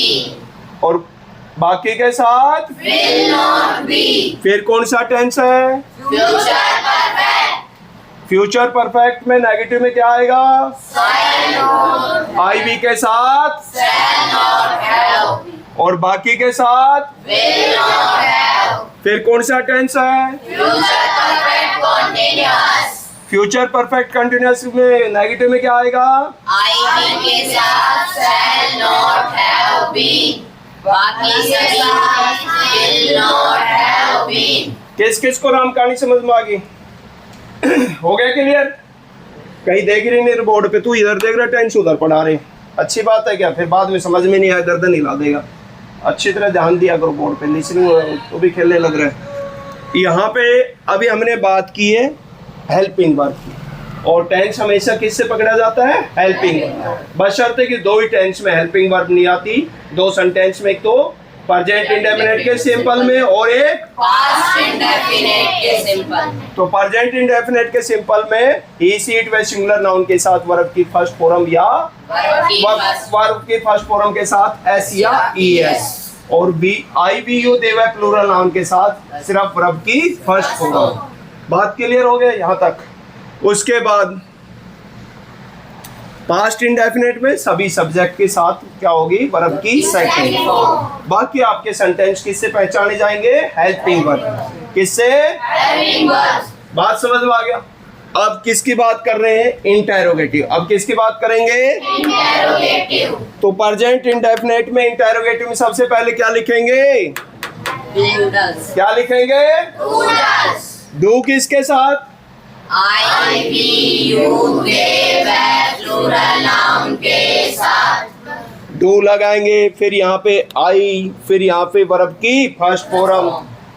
और बाकी के साथ will not be, फिर कौन सा टेंस है? future perfect, फ्यूचर परफेक्ट में नेगेटिव में क्या आएगा? shall not, आई बी के साथ shall not have, और बाकी के साथ will not have, फिर कौन सा टेंस है? future perfect continuous, future perfect continuous में नेगेटिव में क्या आएगा? I के साथ shall not have been, बाकी सभी will not have been, किस किस को राम कहानी समझ में आ गई? हो गया क्लियर? कहीं देख रही नहीं बोर्ड पे, तू इधर देख रहा टेंस उधर पढ़ा रहे। अच्छी बात है क्या? फिर बाद में समझ में नहीं आया गर्दन हिला देगा। अच्छी तरह ध्यान दिया करो बोर्ड पे, लिसनिंग तो भी खेलने लग रहा है। यहाँ पे अभी हमने बात की है हेल्पिंग वर्ब की, और टेंस हमेशा किससे पकड़ा जाता है? हेल्पिंग। बशर्ते कि दो ही टेंस में हेल्पिंग वर्ब नहीं आती, दो सेंटेंस में, एक तो प्रेजेंट इंडेफिनिट के सिंपल में और एक past indefinite के simple, तो प्रेजेंट इंडेफिनिट के सिंपल में ही सीट व सिंगुलर नाउन के साथ वर्ब की फर्स्ट फॉर्म या verb की first, वर्ब की फर्स्ट फॉर्म के साथ एस या ईएस, और we I we you they वह प्लूरल नाउन के साथ सिर्फ वर्ब की फर्स्ट फॉर्म। बात क्लियर हो गया यहाँ तक? उसके बाद पास्ट इंडेफिनिट में सभी सब्जेक्ट के साथ क्या होगी? वर्ब की सेकंड फॉर्म। बाकी आपके सेंटेंस किससे पहचाने जाएंगे? Helping verb. किससे? helping verbs, बात समझ में आ गया? अब किसकी बात कर रहे हैं? इंटेरोगेटिव। अब किसकी बात करेंगे? interrogative, तो प्रेजेंट इंडेफिनिट में इंटेरोगेटिव में सबसे पहले क्या लिखेंगे? who does, क्या लिखेंगे? who does, डू किसके साथ? I be you they were plural noun के साथ, डू लगाएंगे, फिर यहाँ पे आई, फिर यहाँ पे वर्ब की फर्स्ट फॉर्म।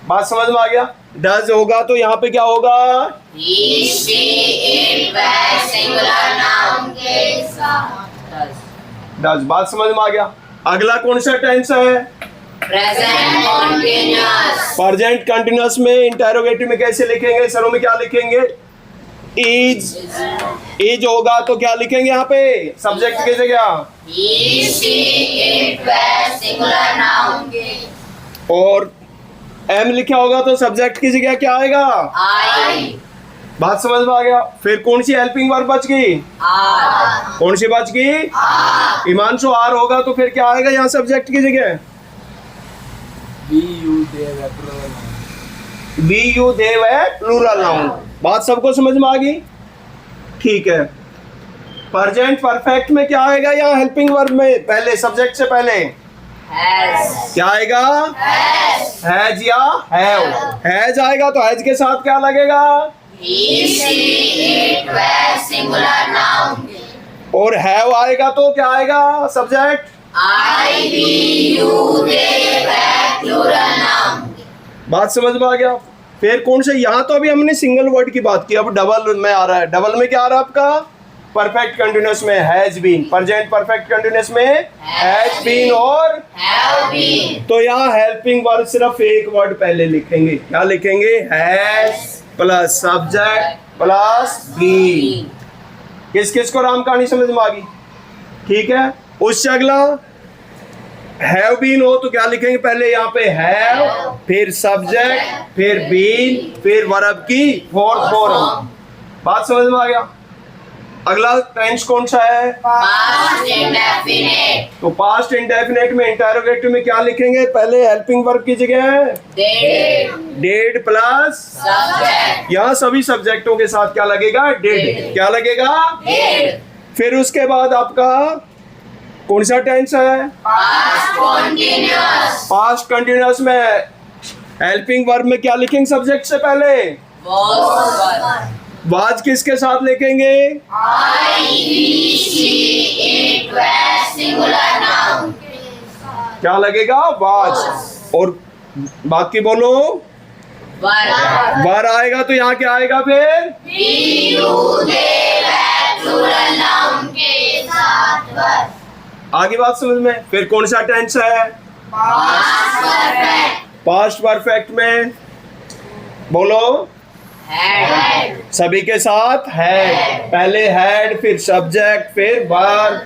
बात समझ में आ गया? डज होगा तो यहाँ पे क्या होगा? he she it were singular noun के साथ, does, डज। बात समझ में आ गया? अगला कौन सा टेंस है? present continuous, प्रेजेंट कंटिन्यूअस में इंटेरोगेटिव में कैसे लिखेंगे? सरों में क्या लिखेंगे? इज होगा तो क्या लिखेंगे यहाँ पे? सब्जेक्ट की जगह he she it were singular noun के, और एम लिखा होगा तो सब्जेक्ट की जगह क्या आएगा? I बात समझ में आ गया? फिर कौन सी हेल्पिंग वर्ब बच गई? are, कौन सी बच गई? हिमांशु आर होगा तो फिर क्या आएगा यहाँ सब्जेक्ट की जगह? बी यू दे वह प्लूरल नाउन। बात सबको समझ में आ गई? ठीक है। प्रेजेंट परफेक्ट में क्या आएगा यहाँ हेल्पिंग वर्ब में? पहले सब्जेक्ट से पहले has, क्या आएगा? हैज या हैव। हैज आएगा तो हैज के साथ क्या लगेगा? he she it were singular noun के, और हैव आएगा तो क्या आएगा subject? I be you they were plural noun के, बात समझ में आ गया? फिर कौन से? यहाँ तो अभी हमने सिंगल वर्ड की बात की, अब डबल में आ रहा है। डबल में क्या आ रहा है आपका? परफेक्ट कंटिन्यूअस में has been, present perfect continuous में हैज बीन और have been, तो यहाँ हेल्पिंग वर्ब सिर्फ एक वर्ड पहले लिखेंगे। क्या लिखेंगे? Has plus subject plus been. किस किस को राम कहानी समझ में आ गई? ठीक है। उससे अगला हैव बीन हो तो क्या लिखेंगे? पहले यहाँ पे हैव, फिर सब्जेक्ट, फिर बीन, फिर वर्ब की फोर्थ फॉर्म। बात समझ में आ गया? अगला टेंस कौन सा है? Past indefinite. तो पास्ट इंडेफिनेट में इंटरोगेटिव में क्या लिखेंगे? पहले हेल्पिंग वर्ब की जगह Did. Dead plus, Subject. यहाँ सभी सब्जेक्टों के साथ क्या लगेगा? डेड। क्या लगेगा? Did. फिर उसके बाद आपका कौन सा टेंस है? Past continuous. पास्ट कंटिन्यूअस में हेल्पिंग वर्ब में क्या लिखेंगे सब्जेक्ट से पहले? Was. वाज किसके साथ लिखेंगे? I, we, she, it, were, singular noun. क्या लगेगा? वाज। और बाकी बोलो Were. वर आएगा तो यहाँ क्या आएगा फिर? We, you, they, were, plural noun के साथ were. आगे बात समझ में? फिर कौन सा टेंस है? Past perfect. पास्ट परफेक्ट में बोलो Had. सभी के साथ हैड। पहले हैड, फिर सब्जेक्ट, फिर वर्ब,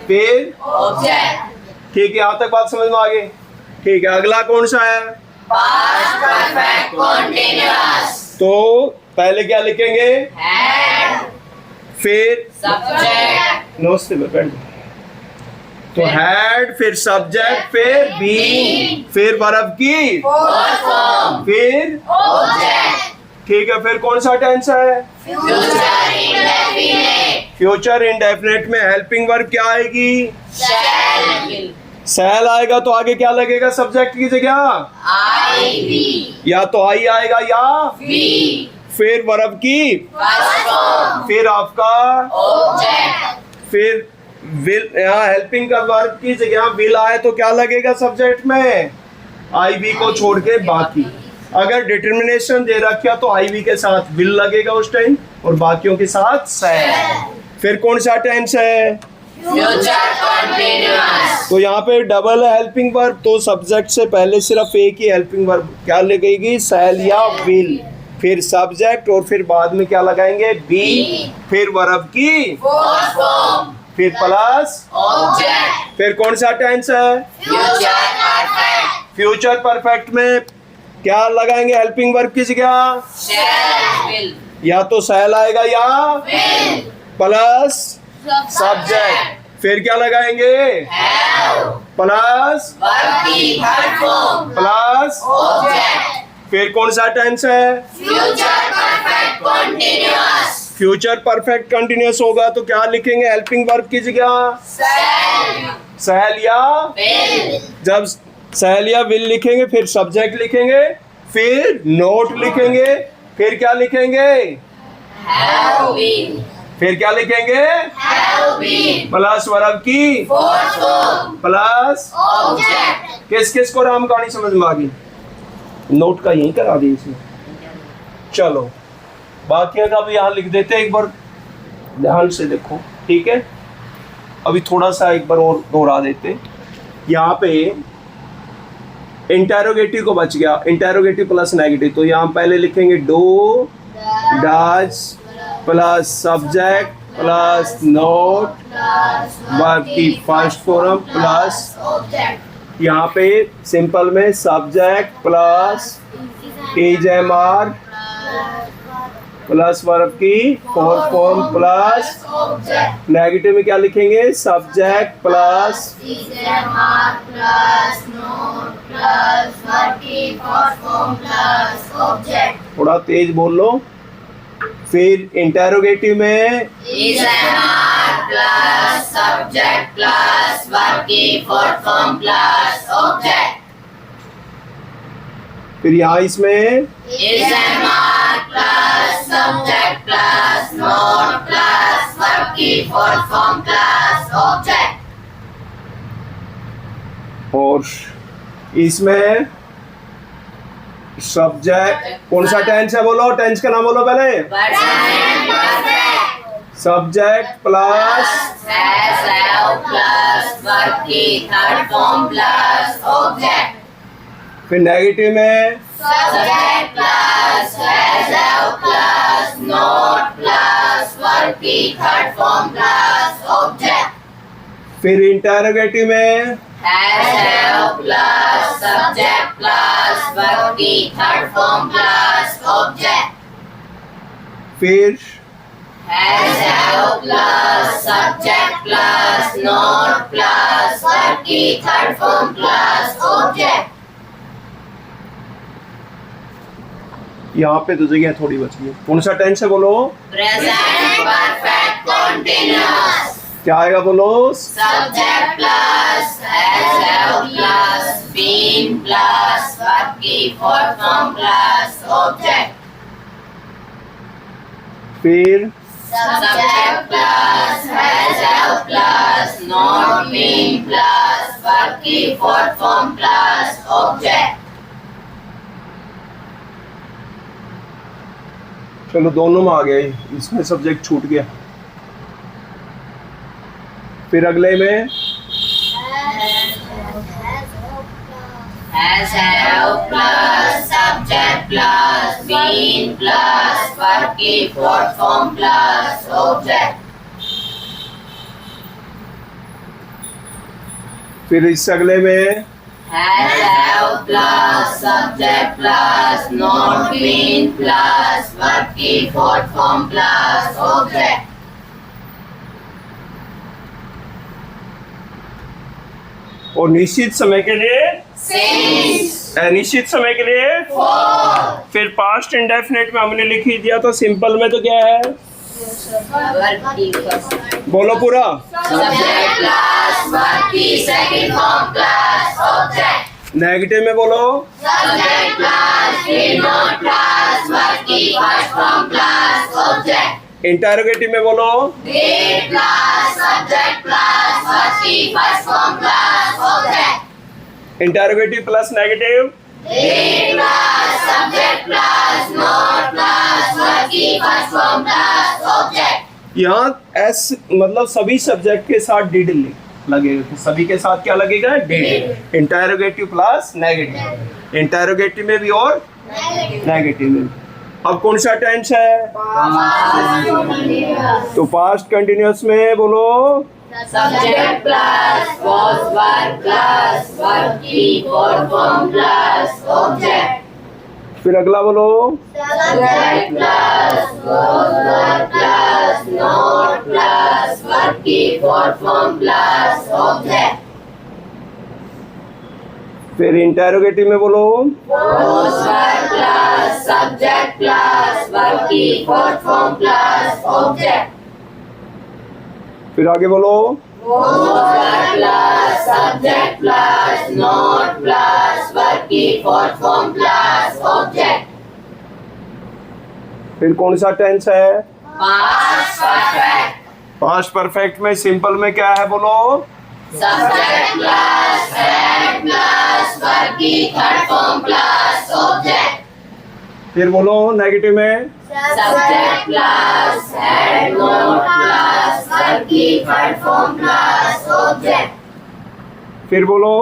फिर Object. ठीक है। यहाँ तक बात समझ में आ गई? ठीक है। अगला कौन सा है? Past perfect continuous. तो पहले क्या लिखेंगे? Had. फिर Subject. नमस्ते मैं बैठ जाऊं। तो हैड, फिर सब्जेक्ट, फिर बीन, फिर वर्ब की, Fourth form. फिर Object. ठीक है। फिर कौन सा टेंस है? Future indefinite. फ्यूचर इंडेफिनेट में हेल्पिंग वर्ब क्या आएगी? Shall. सेल आएगा तो आगे क्या लगेगा सब्जेक्ट की जगह? I, we. या तो आई आएगा या We. फिर वर्ब की, First form. फिर आपका, Object. फिर विल। यहाँ हेल्पिंग का वर्ब की जगह विल आए तो क्या लगेगा सब्जेक्ट में? आई वी को छोड़ के बाकी। अगर डिटर्मिनेशन दे रखा तो आई वी के साथ विल लगेगा उस टाइम और बाकियों के साथ सेल। फिर कौन सा टेंस है? Future continuous. तो यहाँ पे डबल है हेल्पिंग वर्ब, तो सब्जेक्ट से पहले सिर्फ एक ही हेल्पिंग वर्ब क्या लगेगी? सेल या विल। फिर सब्जेक्ट और फिर बाद में क्या लगाएंगे? बी, फिर वर्ब की, Fourth form. फिर प्लस। Object. फिर कौन सा टेंस है? Future perfect. फ्यूचर परफेक्ट में क्या लगाएंगे हेल्पिंग वर्ब की जगह? Shall. Will. या तो सेल आएगा या Will. Plus subject. फिर क्या लगाएंगे? Have. प्लस Verb की third form. प्लस। Object. फिर कौन सा टेंस है? Future perfect continuous. Future perfect continuous होगा तो क्या लिखेंगे हेल्पिंग वर्ब की जगह? Shall. सेल या Will. जब सेल या विल लिखेंगे फिर सब्जेक्ट लिखेंगे, फिर नोट लिखेंगे, फिर क्या लिखेंगे? Have been. फिर क्या लिखेंगे? Have been. प्लस वर्ब की, Fourth form. प्लस। Object. किस किस को राम कहानी समझ में आ गई? नोट का यही करा दी इसमें। चलो बाकी का भी यहाँ लिख देते हैं, एक बार ध्यान से देखो। ठीक है, अभी थोड़ा सा एक बार और दोहरा देते। यहाँ पे इंटेरोगेटिव को बच गया, इंटेरोगेटिव प्लस नेगेटिव, तो यहाँ पहले लिखेंगे do, does plus subject plus not, verb की फर्स्ट फॉर्म प्लस Object. यहाँ पे सिंपल में subject plus is am are plus verb की fourth form plus Object. Negative में क्या लिखेंगे? Subject plus CMR plus note plus verb की fourth form plus object. थोड़ा तेज बोल लो। फिर इंटेरोगेटिव में Is MR plus subject plus verb की fourth form plus object. फिर यहाँ इसमें Is MR plus subject plus note plus verb की fourth form plus object. और इसमें सब्जेक्ट कौन सा टेंस है? बोलो टेंस का नाम बोलो पहले। Present perfect. Subject plus Has, have plus verb की third form plus object. फिर नेगेटिव में Subject plus has, have plus note plus verb की third form plus object. फिर इंटेरोगेटिव में Has, plus subject plus verb की third form plus object. फिर Has, have plus subject plus not plus verb की third form plus object. यहाँ पे तो जगह थोड़ी बच गई। कौन सा टेंस है बोलो? Present perfect continuous. क्या आएगा बोलो? Subject plus has, have plus been plus verb की fourth form plus object. फिर Subject plus has, have plus not been plus verb की fourth form plus object. चलो दोनों में आ गए, इसमें सब्जेक्ट छूट गया। फिर अगले में Has, have plus subject plus been plus verb की fourth form plus object. फिर इससे अगले में Has, have plus subject plus not been plus verb की fourth form plus object. और निश्चित समय के लिए Since, अनिश्चित समय के लिए for, फिर पास्ट इंडेफिनेट में हमने लिख ही दिया, तो सिंपल में तो क्या है verb की first. बोलो पूरा? Subject plus verb की second form plus object. Negative में बोलो? Subject plus did not plus verb की first form plus object. Interrogative में बोलो? Did plus subject plus verb की first form plus object. Interrogative plus negative? Did plus subject plus not plus verb की first form plus object. यहाँ S मतलब सभी subject के साथ डिड लगेगा, तो सभी के साथ क्या लगेगा? Did. Interrogative plus negative, interrogative में भी और नेगेटिव में भी। अब कौन सा टेंस है? तो पास्ट कंटिन्यूअस में बोलो? Subject plus was verb plus verb की fourth form plus object. फिर अगला बोलो? Subject plus was verb plus not plus verb की fourth form plus object. फिर इंटरोगेटिव में बोलो? Was verb plus subject plus verb की fourth form plus object. फिर आगे बोलो? Was verb plus subject plus not plus verb की fourth form plus object. फिर कौन सा टेंस है? Past perfect. पास्ट परफेक्ट में सिंपल में क्या है बोलो? Subject plus had plus verb की third form plus object. फिर बोलो नेगेटिव में? Subject plus had not plus verb की third form plus object. फिर बोलो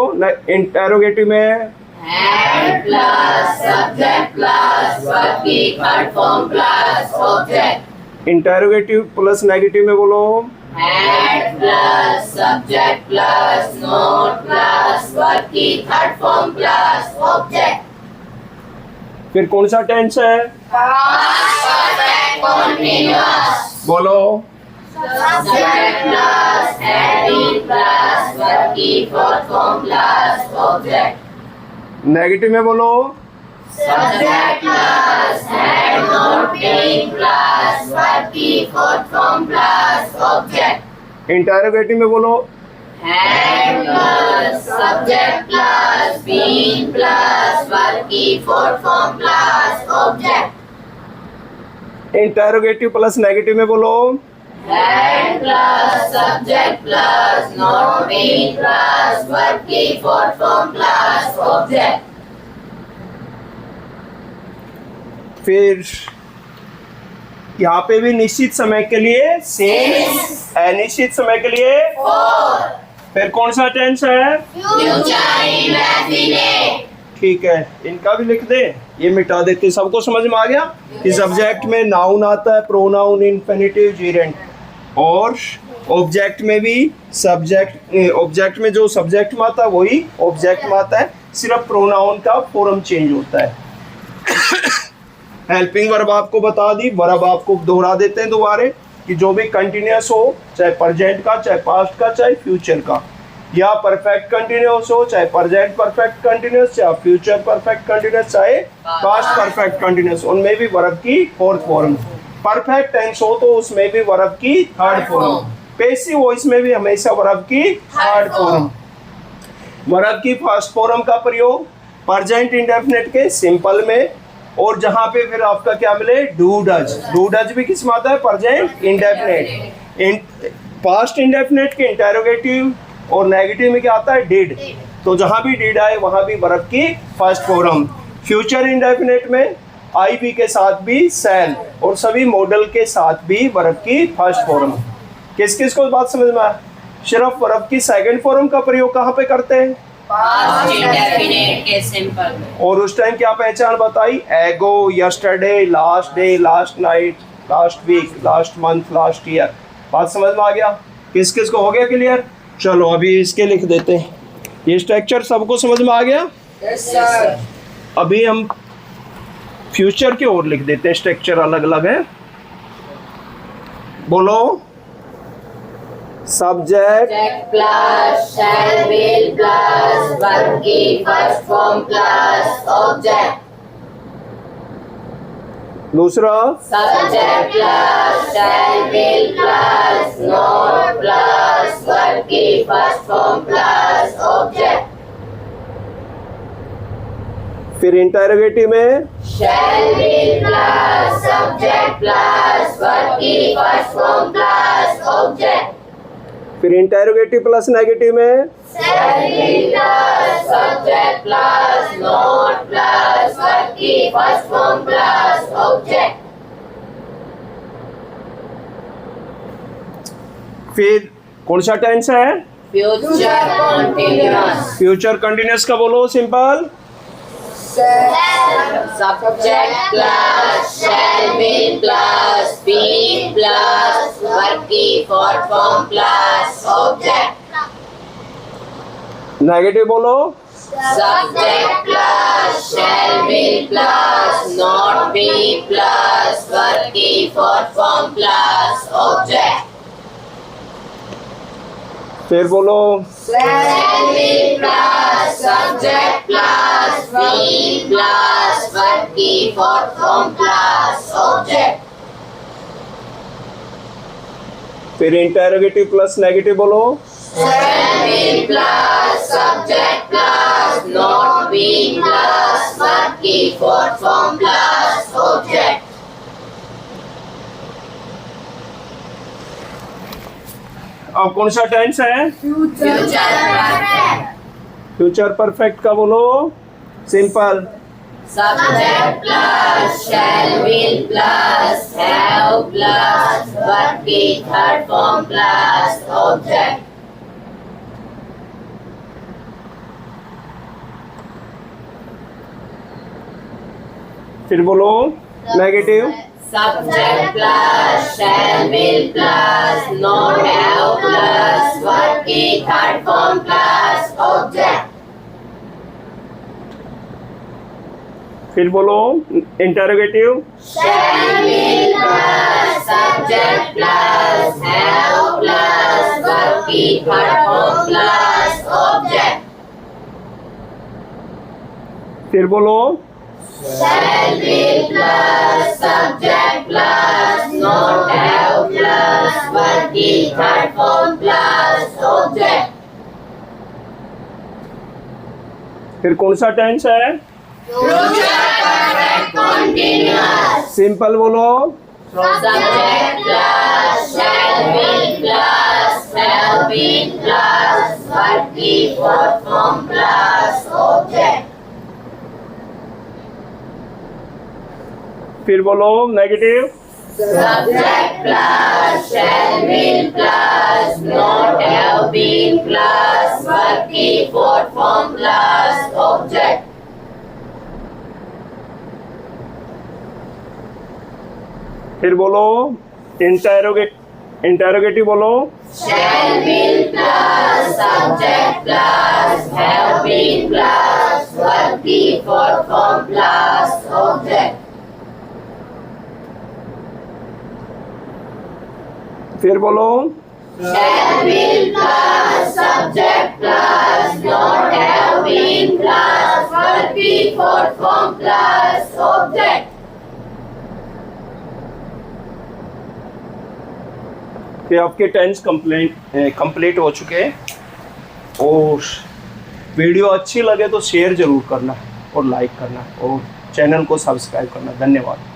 इंटरोगेटिव में? Had plus subject plus verb की third form plus object. Interrogative plus negative में बोलो? Had plus subject plus not plus verb की third form plus object. फिर कौन सा टेंस है? Past perfect continuous. बोलो? Subject plus had been plus verb की fourth form plus object. Negative में बोलो? Subject plus had not been plus verb की fourth form plus object. Interrogative में बोलो? Had plus subject plus been plus verb की fourth form plus object. Interrogative plus negative में बोलो? Had plus subject plus not been plus verb की fourth form plus object. फिर यहाँ पे भी निश्चित समय के लिए since, अनिश्चित समय के लिए For फिर कौन सा टेंस है? future indefinite. ठीक है, इनका भी लिख दे, ये मिटा देते। सबको समझ में आ गया कि सब्जेक्ट में नाउन आता है, प्रोनाउन, इन्फिनिटिव, जीरेंट और ऑब्जेक्ट में भी सब्जेक्ट, ऑब्जेक्ट में जो सब्जेक्ट में आता है वही ऑब्जेक्ट में आता है, सिर्फ प्रोनाउन का फॉर्म चेंज होता है। हेल्पिंग वर्ब आपको बता दी, वर्ब आपको दोहरा देते हैं दोबारा कि जो भी कंटिन्यूअस हो, चाहे प्रेजेंट का, चाहे पास्ट का, चाहे फ्यूचर का, या परफेक्ट कंटिन्यूअस हो, चाहे प्रेजेंट परफेक्ट कंटिन्यूअस, चाहे फ्यूचर परफेक्ट कंटिन्यूअस, चाहे पास्ट परफेक्ट कंटिन्यूअस, उनमें भी वर्ब की फोर्थ फॉर्म। परफेक्ट टेंस हो तो उसमें भी वर्ब की थर्ड फॉर्म। पैसिव वॉइस में भी हमेशा वर्ब की थर्ड फॉर्म। वर्ब की फर्स्ट फॉर्म का प्रयोग प्रेजेंट इंडेफिनिट के सिंपल में, और जहां पे फिर आपका क्या मिले, डू डज। डू डज भी किस में आता है, प्रेजेंट इंडेफिनिट। पास्ट इंडेफिनिट के इंटेरोगेटिव और नेगेटिव में क्या आता है, डिड। तो जहां भी डिड आए वहां भी वर्ब की फर्स्ट फॉर्म। फ्यूचर इंडेफिनिट में आई बी के साथ भी शैल, और सभी मॉडल के साथ भी वर्ब की फर्स्ट फॉर्म। किस किस को बात समझ में आया? सिर्फ वर्ब की सेकंड फॉर्म का प्रयोग कहाँ पे करते हैं, पास्ट इंडेफिनिट के सिंपल में। और उस टाइम क्या पहचान बताई, ago, yesterday, last day, last night, last week, last month, last year. बात समझ में आ गया? किस किस को हो गया क्लियर? चलो अभी इसके लिख देते हैं। ये स्ट्रक्चर सबको समझ में आ गया? Yes sir. अभी हम फ्यूचर की ओर लिख देते हैं, स्ट्रक्चर अलग अलग है। बोलो, subject plus shall will plus verb की फर्स्ट फॉर्म प्लस ऑब्जेक्ट। दूसरा, subject plus shall will plus not plus verb की फर्स्ट फॉर्म प्लस ऑब्जेक्ट। फिर इंटरोगेटिव में शैल will plus subject plus verb की फर्स्ट फॉर्म प्लस ऑब्जेक्ट। फिर interrogative plus negative में शैल will plus subject plus not plus verb की first form plus object. फिर कौन सा टेंस है, फ्यूचर कंटीन्यूअस। फ्यूचर कंटिन्यूअस का बोलो, simple. Subject plus shall will plus be plus verb की fourth form plus object. Negative बोलो, subject plus shall will plus not be plus verb की fourth form plus object. फिर बोलो, shall will plus subject plus be plus verb की fourth form plus object. फिर interrogative plus negative बोलो, shall will plus subject plus not be plus verb की fourth form plus object. अब कौन सा tense है, फ्यूचर परफेक्ट। फ्यूचर परफेक्ट का बोलो, simple. Subject plus shall will plus have plus verb की थर्ड फॉर्म प्लस ऑब्जेक्ट। फिर बोलो, negative. Subject plus shall will plus not have plus verb की थर्ड फॉर्म प्लस ऑब्जेक्ट। फिर बोलो, interrogative. Shell will plus subject plus have plus verb की third form plus object. फिर बोलो, shall will plus subject plus not have plus verb की third form plus object. फिर कौन सा टेंस है, फ्यूचर परफेक्ट कंटीन्यूअस। सिंपल बोलो, subject plus shall will plus have been plus verb की fourth form plus object. फिर बोलो, negative. Subject plus shall will plus not have been plus verb की fourth form plus object. फिर बोलो, interrogative बोलो। shall will plus subject plus have been plus verb की fourth form plus object. फिर बोलो। Shall will plus subject plus not have been plus verb की fourth form plus object. कि आपके tense complete हो चुके हैं। और वीडियो अच्छी लगे तो शेयर जरूर करना और लाइक करना और चैनल को सब्सक्राइब करना। धन्यवाद।